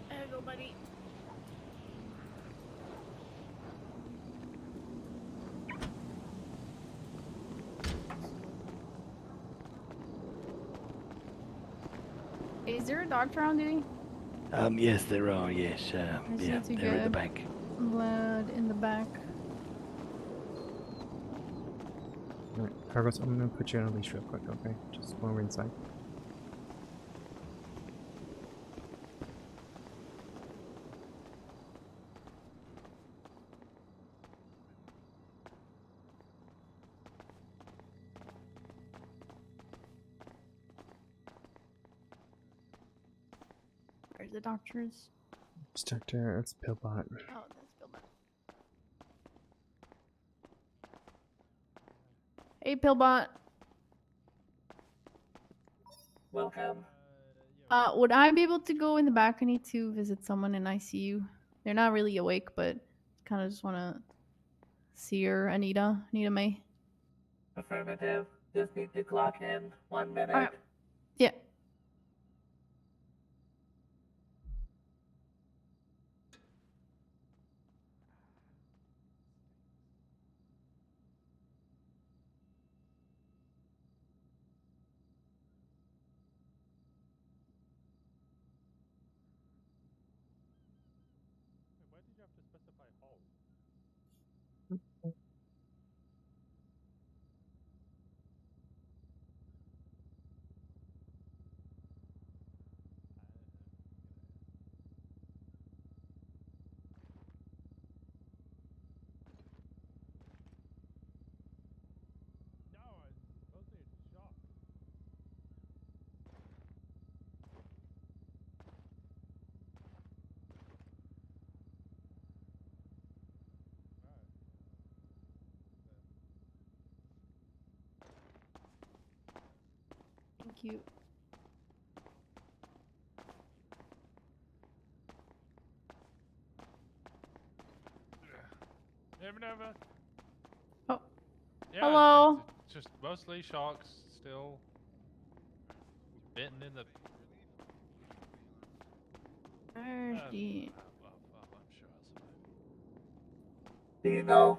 There you go, buddy. Is there a doctor on duty? Yes, there are. Yes, I yeah, need to they're in the get back. blood in the back. Alright, Cargos, I'm gonna put you on a leash real quick, okay? Just while we're inside. Where's the doctors? It's Dr. It's Pillbot. Oh, that's Pillbot. Hey, Pillbot. Welcome. Would I be able to go in the back? I need to visit someone in ICU. They're not really awake, but kind of just want to see her. Anita May. Affirmative. Just need to clock in. 1 minute. Alright. Yeah. Why did you have to specify hall? No, I was mostly in shock. Thank you. Never, never. Oh. Yeah, Hello. It's just mostly shocks still. Bitten in the Where's she? Do you know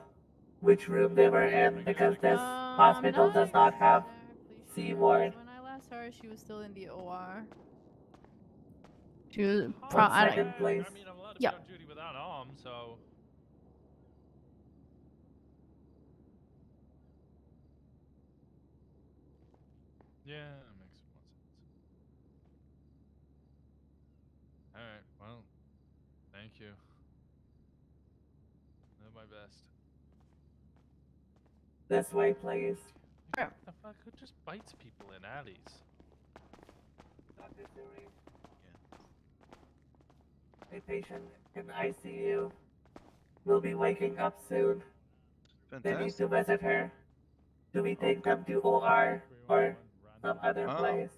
which room they were in? Because this hospital does not have C ward. When I last saw her, she was still in the OR. She was One second, please. I mean, I'm allowed to Yep. be on duty without arms, so. Yeah, that makes more sense. Alright, well, thank you. Did my best. This way, please. What the fuck? Who just bites people in alleys? Dr. Suri. A patient in ICU will be waking up soon. They need to visit her. Do we take them to OR or some other place?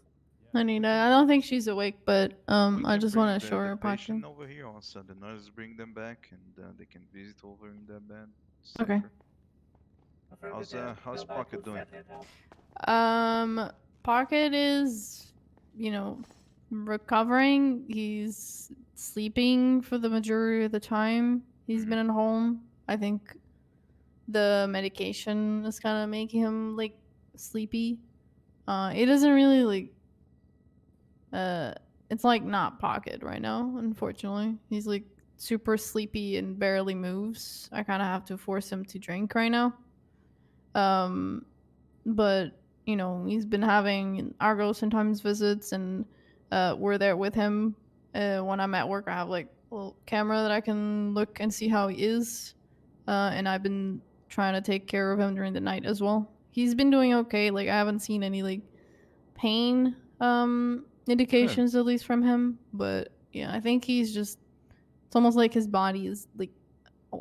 I don't think she's awake, but I just want to show her a patient pocket. over here also. The nurses bring them back and they can visit over in their bed. Okay. How's Pocket doing? Pocket is, recovering. He's sleeping for the majority of the time he's been at home. I think the medication is kind of making him like sleepy. It doesn't really it's like not Pocket right now, unfortunately. He's like super sleepy and barely moves. I kind of have to force him to drink right now. But he's been having Argo sometimes visits, and we're there with him. When I'm at work, I have like a little camera that I can look and see how he is. And I've been trying to take care of him during the night as well. He's been doing okay. Like I haven't seen any like pain indications at least from him. But yeah, I think he's just, it's almost like his body is like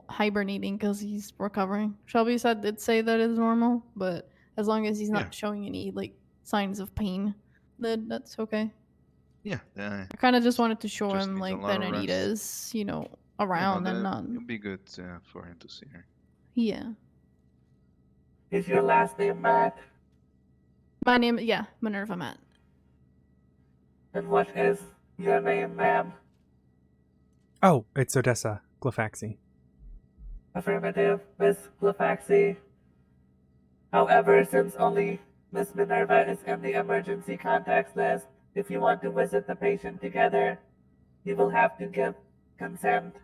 hibernating because he's recovering. Shelby said did say that is normal, but as long as he's not showing any like signs of pain, then that's okay. Yeah. I kind of just wanted to show just him needs a like lot that of Anita rest. is, around and that- not. It'll be good for him to see her. Yeah. Is your last name Matt? My name, yeah, Minerva Matt. And what is your name, ma'am? Oh, it's Odessa Glafx. Affirmative, Miss Glafx. However, since only Miss Minerva is in the emergency contacts list, if you want to visit the patient together, you will have to give consent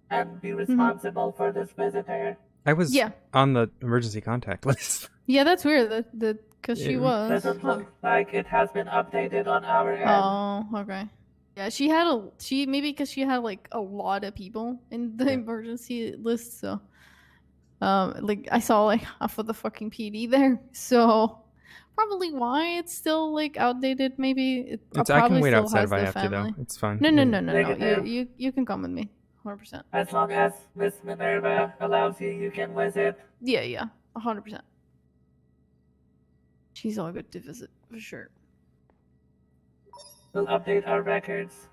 and be responsible for this visitor. I was on the emergency contact list. Yeah, that's weird. That because she was. Doesn't look like it has been updated on our end. Oh, okay. Yeah, she maybe because she had like a lot of people in the emergency list, so like I saw like half of the fucking PD there, so probably why it's still like outdated. Maybe I can wait outside if I have to though. It's fine. No. You can come with me, 100%. As long as Miss Minerva allows you, you can visit. Yeah, 100%. She's all good to visit for sure. We'll update our records.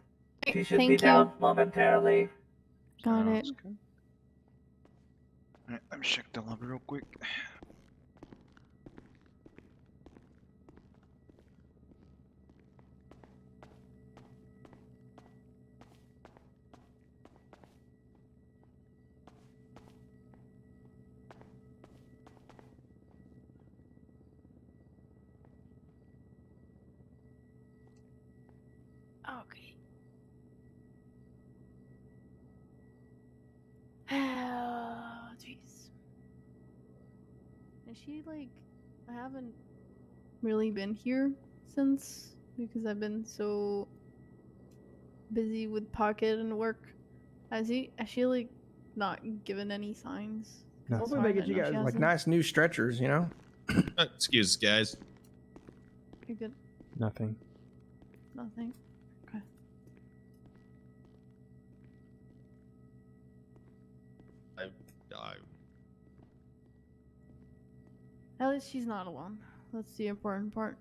She should thank be you. down momentarily. Got it. Alright, let me check the lobby real quick. Okay. Oh, jeez. Is she like? I haven't really been here since because I've been so busy with Pocket and work. Has she like not given any signs? No. As Hopefully far they as get I you know, guys she like hasn't. nice new stretchers, you know? Excuse, guys. You're good. Nothing. Nothing. Okay. At least she's not alone. That's the important part.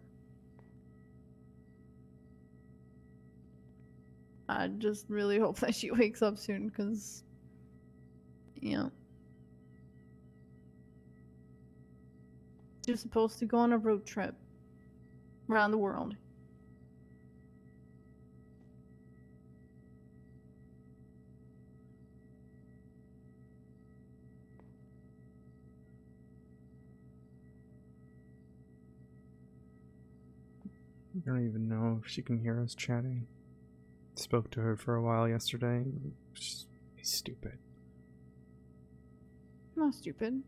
I just really hope that she wakes up soon, because, she's supposed to go on a road trip around the world. I don't even know if she can hear us chatting. Spoke to her for a while yesterday. She's stupid. Not stupid.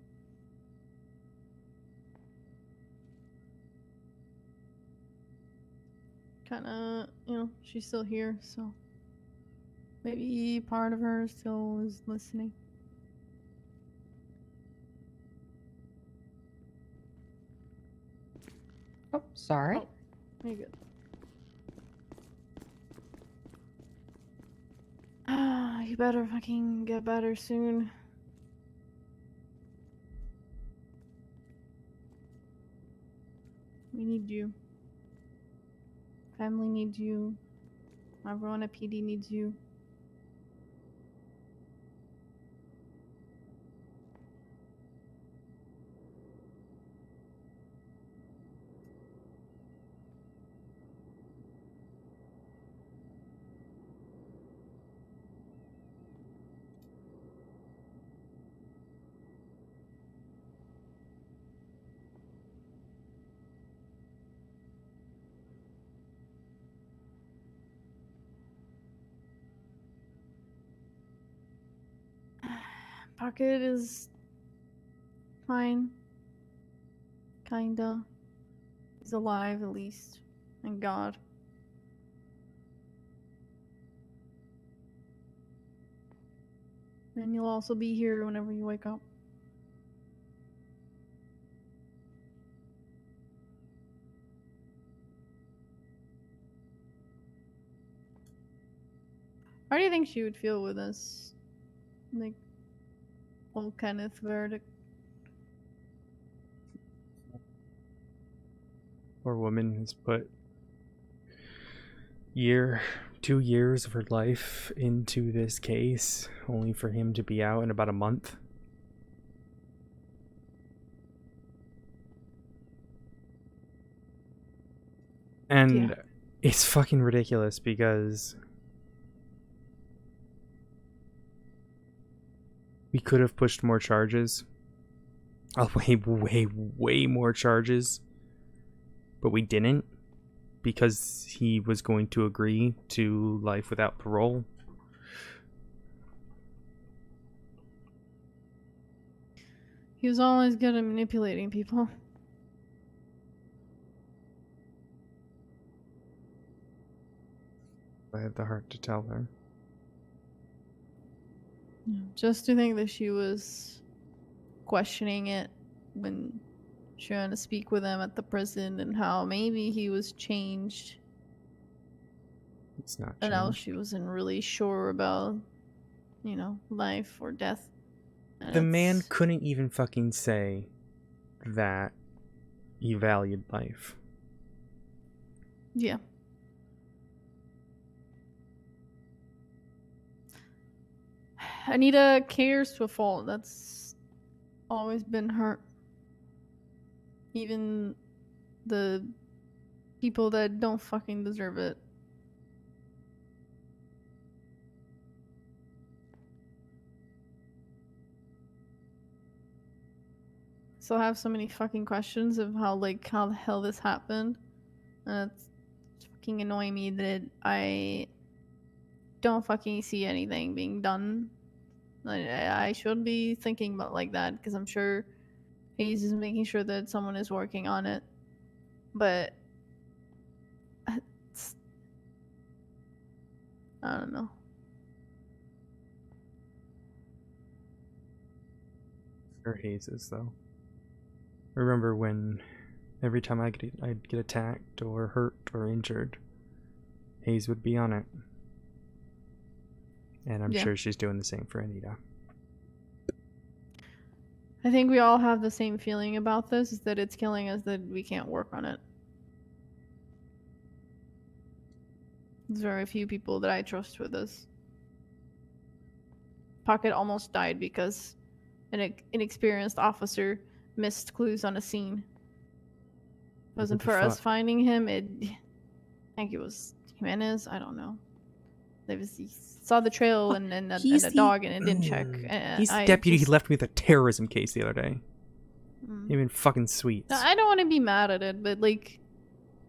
Kinda, she's still here, so maybe part of her still is listening. Oh, sorry. Oh, you're good. Ah, you better fucking get better soon. We need you. Family needs you. Everyone at PD needs you. Pocket is fine. Kinda. He's alive at least. Thank God. And you'll also be here whenever you wake up. How do you think she would feel with this? Like, whole Kenneth verdict? Poor woman has put 2 years of her life into this case, only for him to be out in about a month. And it's fucking ridiculous because we could have pushed more charges. Way more charges. But we didn't, because he was going to agree to life without parole. He was always good at manipulating people. I had the heart to tell her. Just to think that she was questioning it when trying to speak with him at the prison, and how maybe he was changed. It's not And now changed. she wasn't really sure about, life or death. And The man couldn't even fucking say that he valued life. Yeah. Anita cares to a fault. That's always been her. Even the people that don't fucking deserve it. So I have so many fucking questions of how the hell this happened. And it's fucking annoying me that I don't fucking see anything being done. I should be thinking about like that, because I'm sure he's just making sure that someone is working on it. But I don't know. Or Hayes's, though. I remember when every time I'd get attacked or hurt or injured, Hayes would be on it. And I'm sure she's doing the same for Anita. I think we all have the same feeling about this, is that it's killing us that we can't work on it. There's very few people that I trust with this. Pocket almost died because an inexperienced officer missed clues on a scene. It wasn't for us finding him. I think it was Jimenez. I don't know. He saw the trail and a dog, and it didn't check. He's the deputy he left me with a terrorism case the other day. He'd been fucking sweet. I don't want to be mad at it, but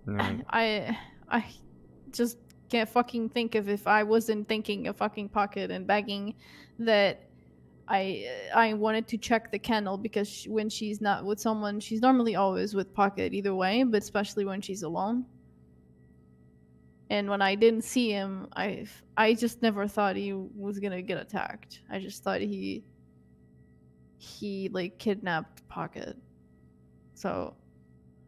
Right. I just can't fucking think of if I wasn't thinking of fucking Pocket and begging that I wanted to check the kennel because when she's not with someone, she's normally always with Pocket either way, but especially when she's alone. And when I didn't see him, I just never thought he was gonna get attacked. I just thought he like kidnapped Pocket. So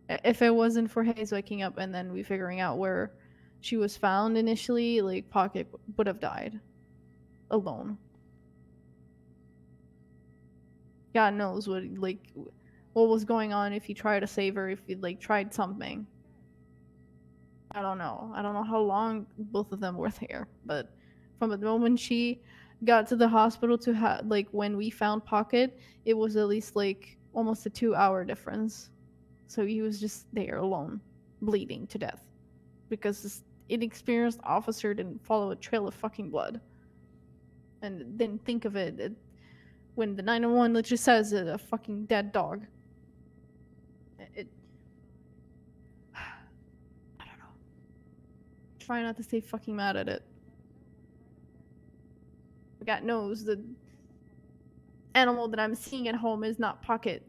if it wasn't for Hayes waking up and then we figuring out where she was found initially, like Pocket would have died alone. God knows what was going on if he tried to save her, if he like tried something. I don't know. I don't know how long both of them were there, but from the moment she got to the hospital to like when we found Pocket, it was at least like almost a 2-hour difference. So he was just there alone, bleeding to death, because this inexperienced officer didn't follow a trail of fucking blood, and didn't think of it when the 911 literally says a fucking dead dog. I don't know. Try not to stay fucking mad at it. God knows the animal that I'm seeing at home is not Pocket.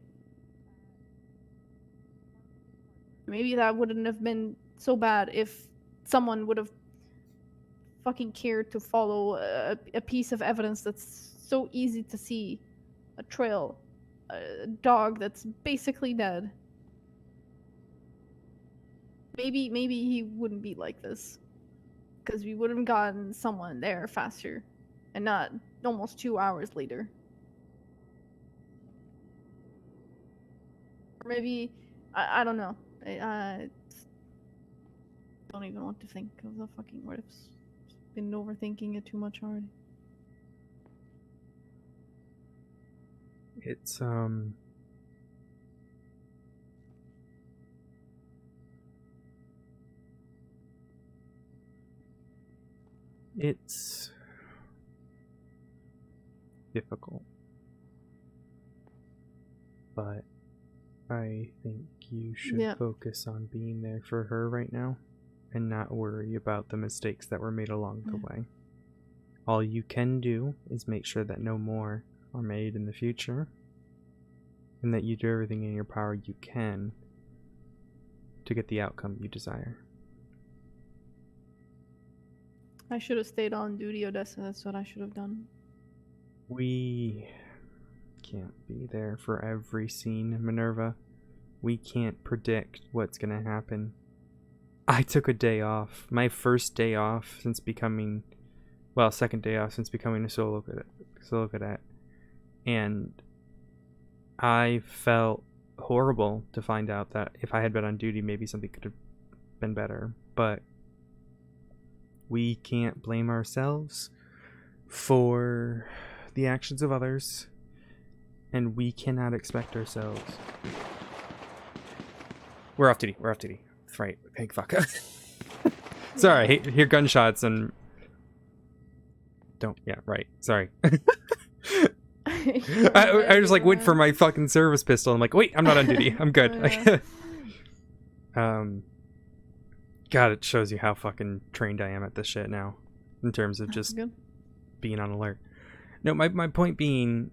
Maybe that wouldn't have been so bad if someone would have fucking cared to follow a piece of evidence that's so easy to see. A trail. A dog that's basically dead. Maybe he wouldn't be like this. Because we would have gotten someone there faster. And not almost 2 hours later. Or maybe... I don't know. I don't even want to think of the fucking what ifs. Been overthinking it too much already. It's It's difficult, but I think you should focus on being there for her right now and not worry about the mistakes that were made along the way. All you can do is make sure that no more are made in the future, and that you do everything in your power you can to get the outcome you desire. I should have stayed on duty, Odessa. That's what I should have done. We can't be there for every scene, Minerva. We can't predict what's gonna happen. I took a day off. My first day off since becoming... well, second day off since becoming a solo cadet. And I felt horrible to find out that if I had been on duty, maybe something could have been better. But we can't blame ourselves for the actions of others, and we cannot expect ourselves. We're off duty. We're off duty. That's right. Thank fuck. Sorry, I hear gunshots and don't. Yeah, right. Sorry. I just like went for my fucking service pistol. I'm like, wait, I'm not on duty. I'm good. God, it shows you how fucking trained I am at this shit now, in terms of just being on alert. No, my point being,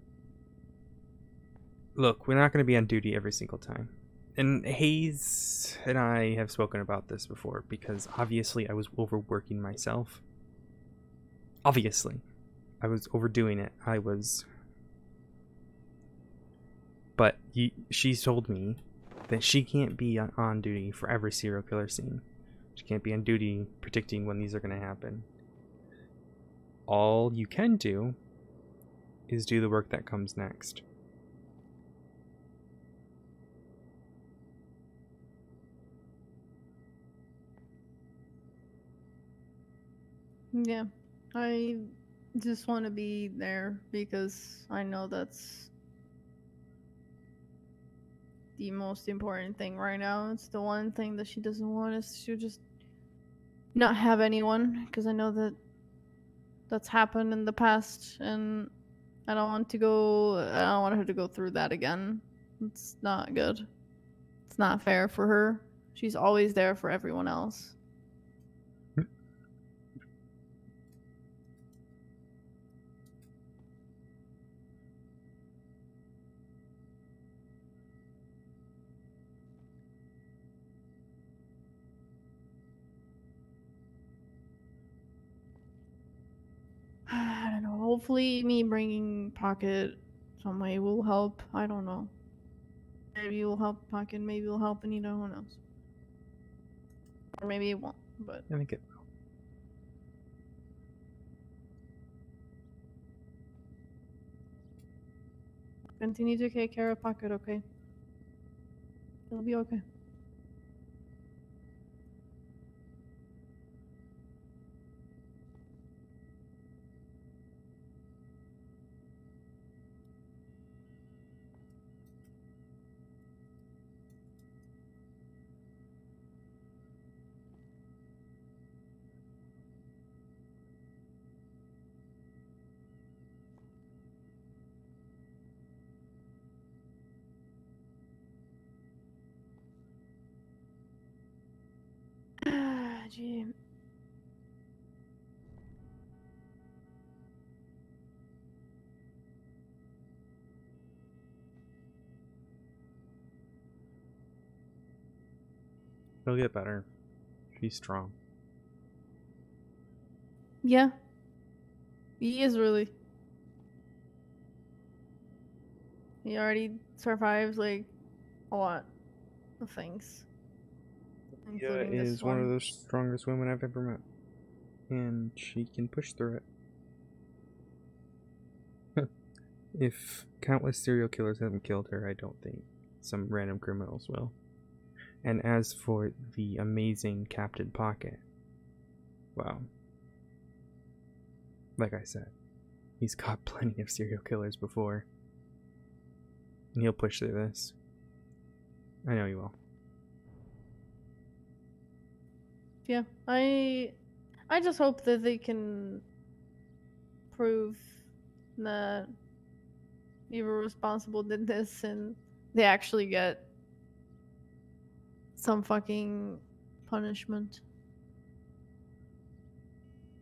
look, we're not going to be on duty every single time. And Hayes and I have spoken about this before, because obviously I was overworking myself. Obviously. I was overdoing it. But she told me that she can't be on duty for every serial killer scene. She can't be on duty predicting when these are going to happen. All you can do is do the work that comes next. Yeah, I just want to be there because I know that's the most important thing right now. It's the one thing that she doesn't want is to just not have anyone, because I know that that's happened in the past, and I don't want her to go through that again. It's not good. It's not fair for her. She's always there for everyone else. I don't know. Hopefully, me bringing Pocket some way will help. I don't know. Maybe it will help Pocket. Maybe it will help Anita. Who knows? Or maybe it won't. But I think it continue to take care of Pocket, okay? It'll be okay. Gee. It'll get better. She's strong. Yeah. He is really. He already survives like a lot of things. Yeah, Including this is one of the strongest women I've ever met. And she can push through it. If countless serial killers haven't killed her, I don't think some random criminals will. And as for the amazing Captain Pocket, well, like I said, he's caught plenty of serial killers before. And he'll push through this. I know he will. Yeah, I just hope that they can prove that people responsible did this and they actually get some fucking punishment.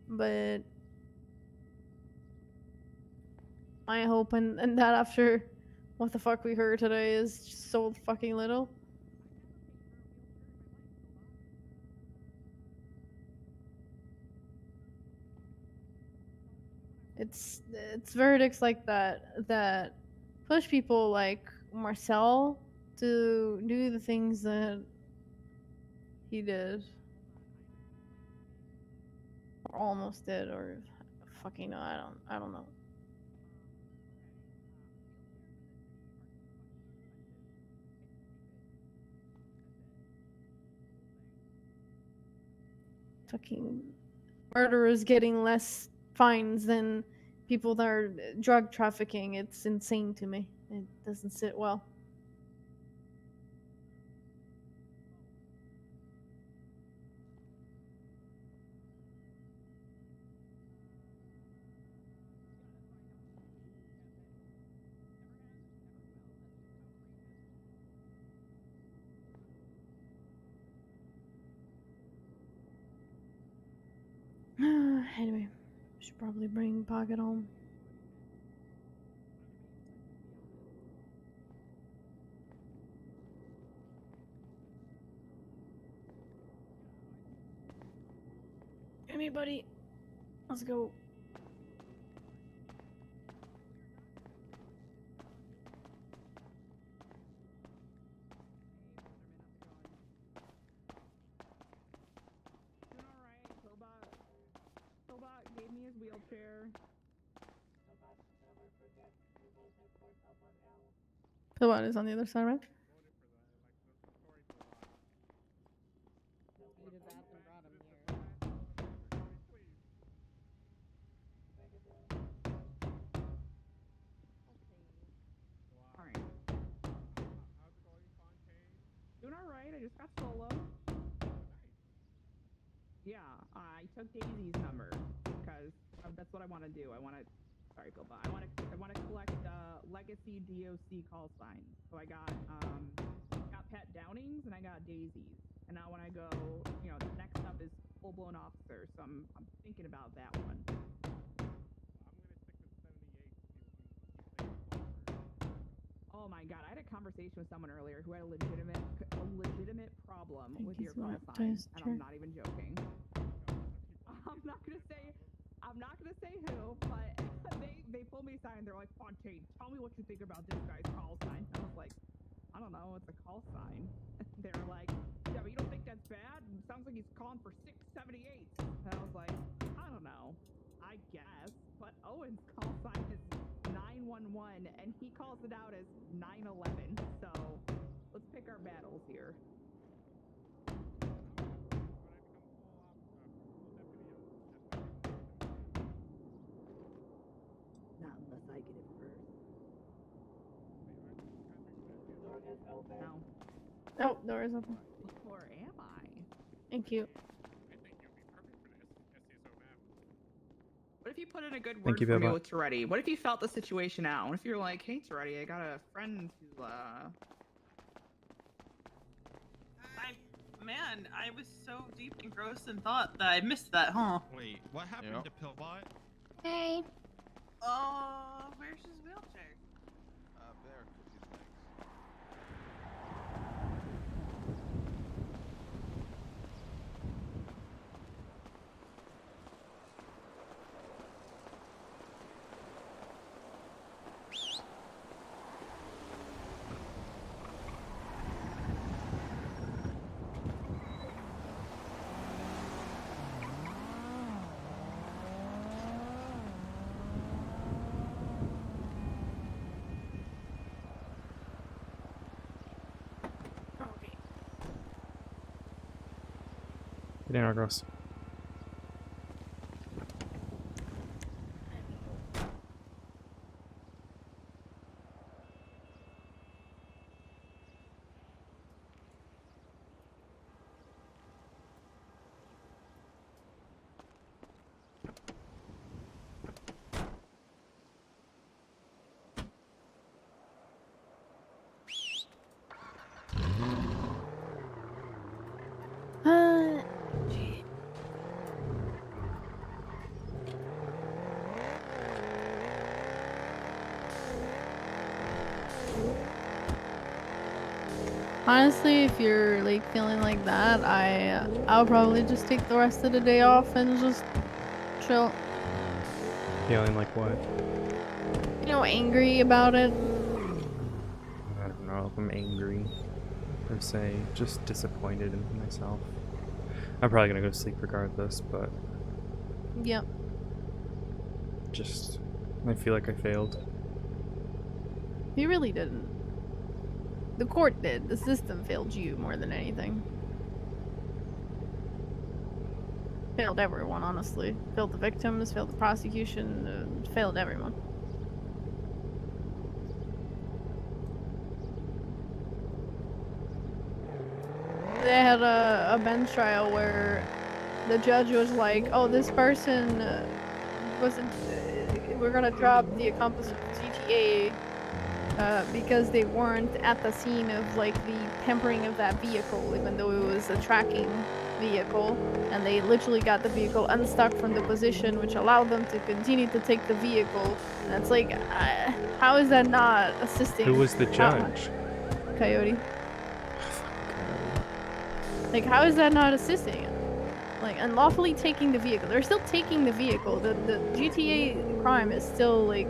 But my hope and that after what the fuck we heard today is just so fucking little. It's verdicts like that push people like Marcel to do the things that he did or almost did, or fucking I don't know. Fucking murderers getting less fines than people that are drug trafficking. It's insane to me. It doesn't sit well. Anyway, should probably bring Pocket home. Hey, buddy. Let's go. Robot gave me his wheelchair. The one is on the other side, right? Doing alright, I just got solo. Yeah, I took Daisy's number because that's what I want to do. Sorry, Bilba. I want to collect legacy DOC call signs. So I got Pet Downings and I got Daisy's, And now when I go, you know, the next up is full blown officer. So I'm thinking about that one. Oh my god, I had a conversation with someone earlier who had a legitimate problem with your call sign, and I'm not even joking. I'm not gonna say who, but they pulled me aside and they're like, Fontaine, tell me what you think about this guy's call sign. I was like, I don't know, it's a call sign. They're like, yeah, but you don't think that's bad? It sounds like he's calling for 678. And I was like, I don't know, I guess, but Owen's call sign is 911 and he calls it out as 911. So let's pick our battles here. Not unless I get it first. No. Oh, door is open. Or am I? Thank you. What if you put in a good Thank word you, for me Beba. with Toretti? What if you felt the situation out? What if you're like, hey Toretti, I got a friend who Man, I was so deep engrossed in thought that I missed that, huh? Wait, what happened to Pillbot? Hey. Where's his wheelchair? There, his legs. Get in, Argos. Honestly, if you're like feeling like that, I'll probably just take the rest of the day off and just chill. Feeling like what? You know, angry about it. I don't know if I'm angry per se, just disappointed in myself. I'm probably gonna go to sleep regardless, but Yep. just I feel like I failed. You really didn't. The court did. The system failed you more than anything. Failed everyone, honestly. Failed the victims, failed the prosecution, failed everyone. They had a bench trial where the judge was like, oh, this person wasn't... we're gonna drop the accomplice of GTA because they weren't at the scene of like the tampering of that vehicle, even though it was a tracking vehicle, and they literally got the vehicle unstuck from the position, which allowed them to continue to take the vehicle. And it's like, how is that not assisting? Who was the judge? Coyote. Like, how is that not assisting? Like, unlawfully taking the vehicle. They're still taking the vehicle. The GTA crime is still like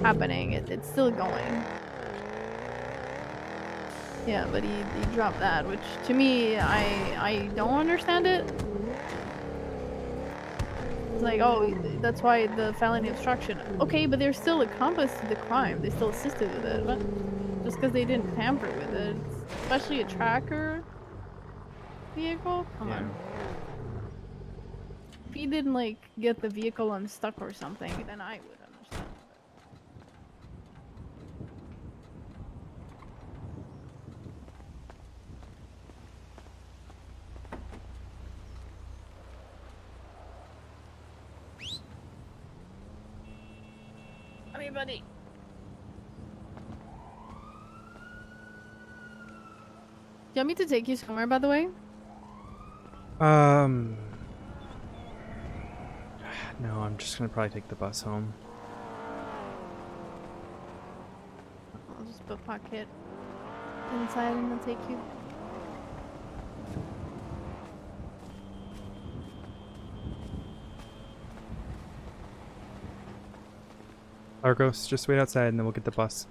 happening. It's still going. Yeah, but he dropped that, which to me, I don't understand it. It's like, oh, that's why the felony obstruction. Okay, but they're still accomplice to the crime. They still assisted with it. But just because they didn't tamper with it, especially a tracker vehicle. Come on. If he didn't like get the vehicle unstuck or something, then I would understand. Come here, buddy. Do you want me to take you somewhere, by the way? No, I'm just gonna probably take the bus home. I'll just put pocket inside and I'll take you. Argos, just wait outside and then we'll get the bus.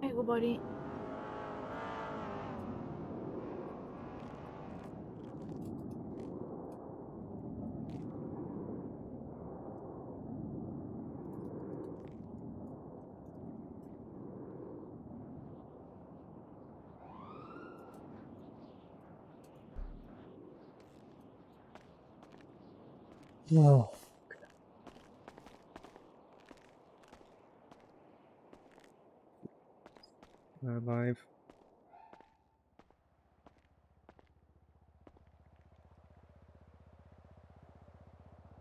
There you go, buddy. Oh. Live.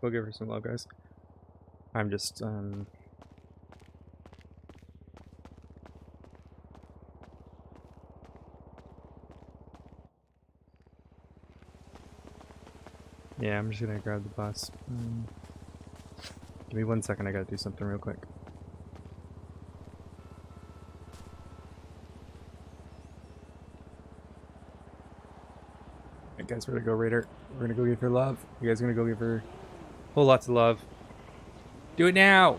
We'll give her some love, guys. I'm just, yeah, I'm just gonna grab the bus. Give me 1 second, I gotta do something real quick. Alright guys, we're gonna go rate her. We're gonna go give her love. You guys are gonna go give her whole lots of love. Do it now!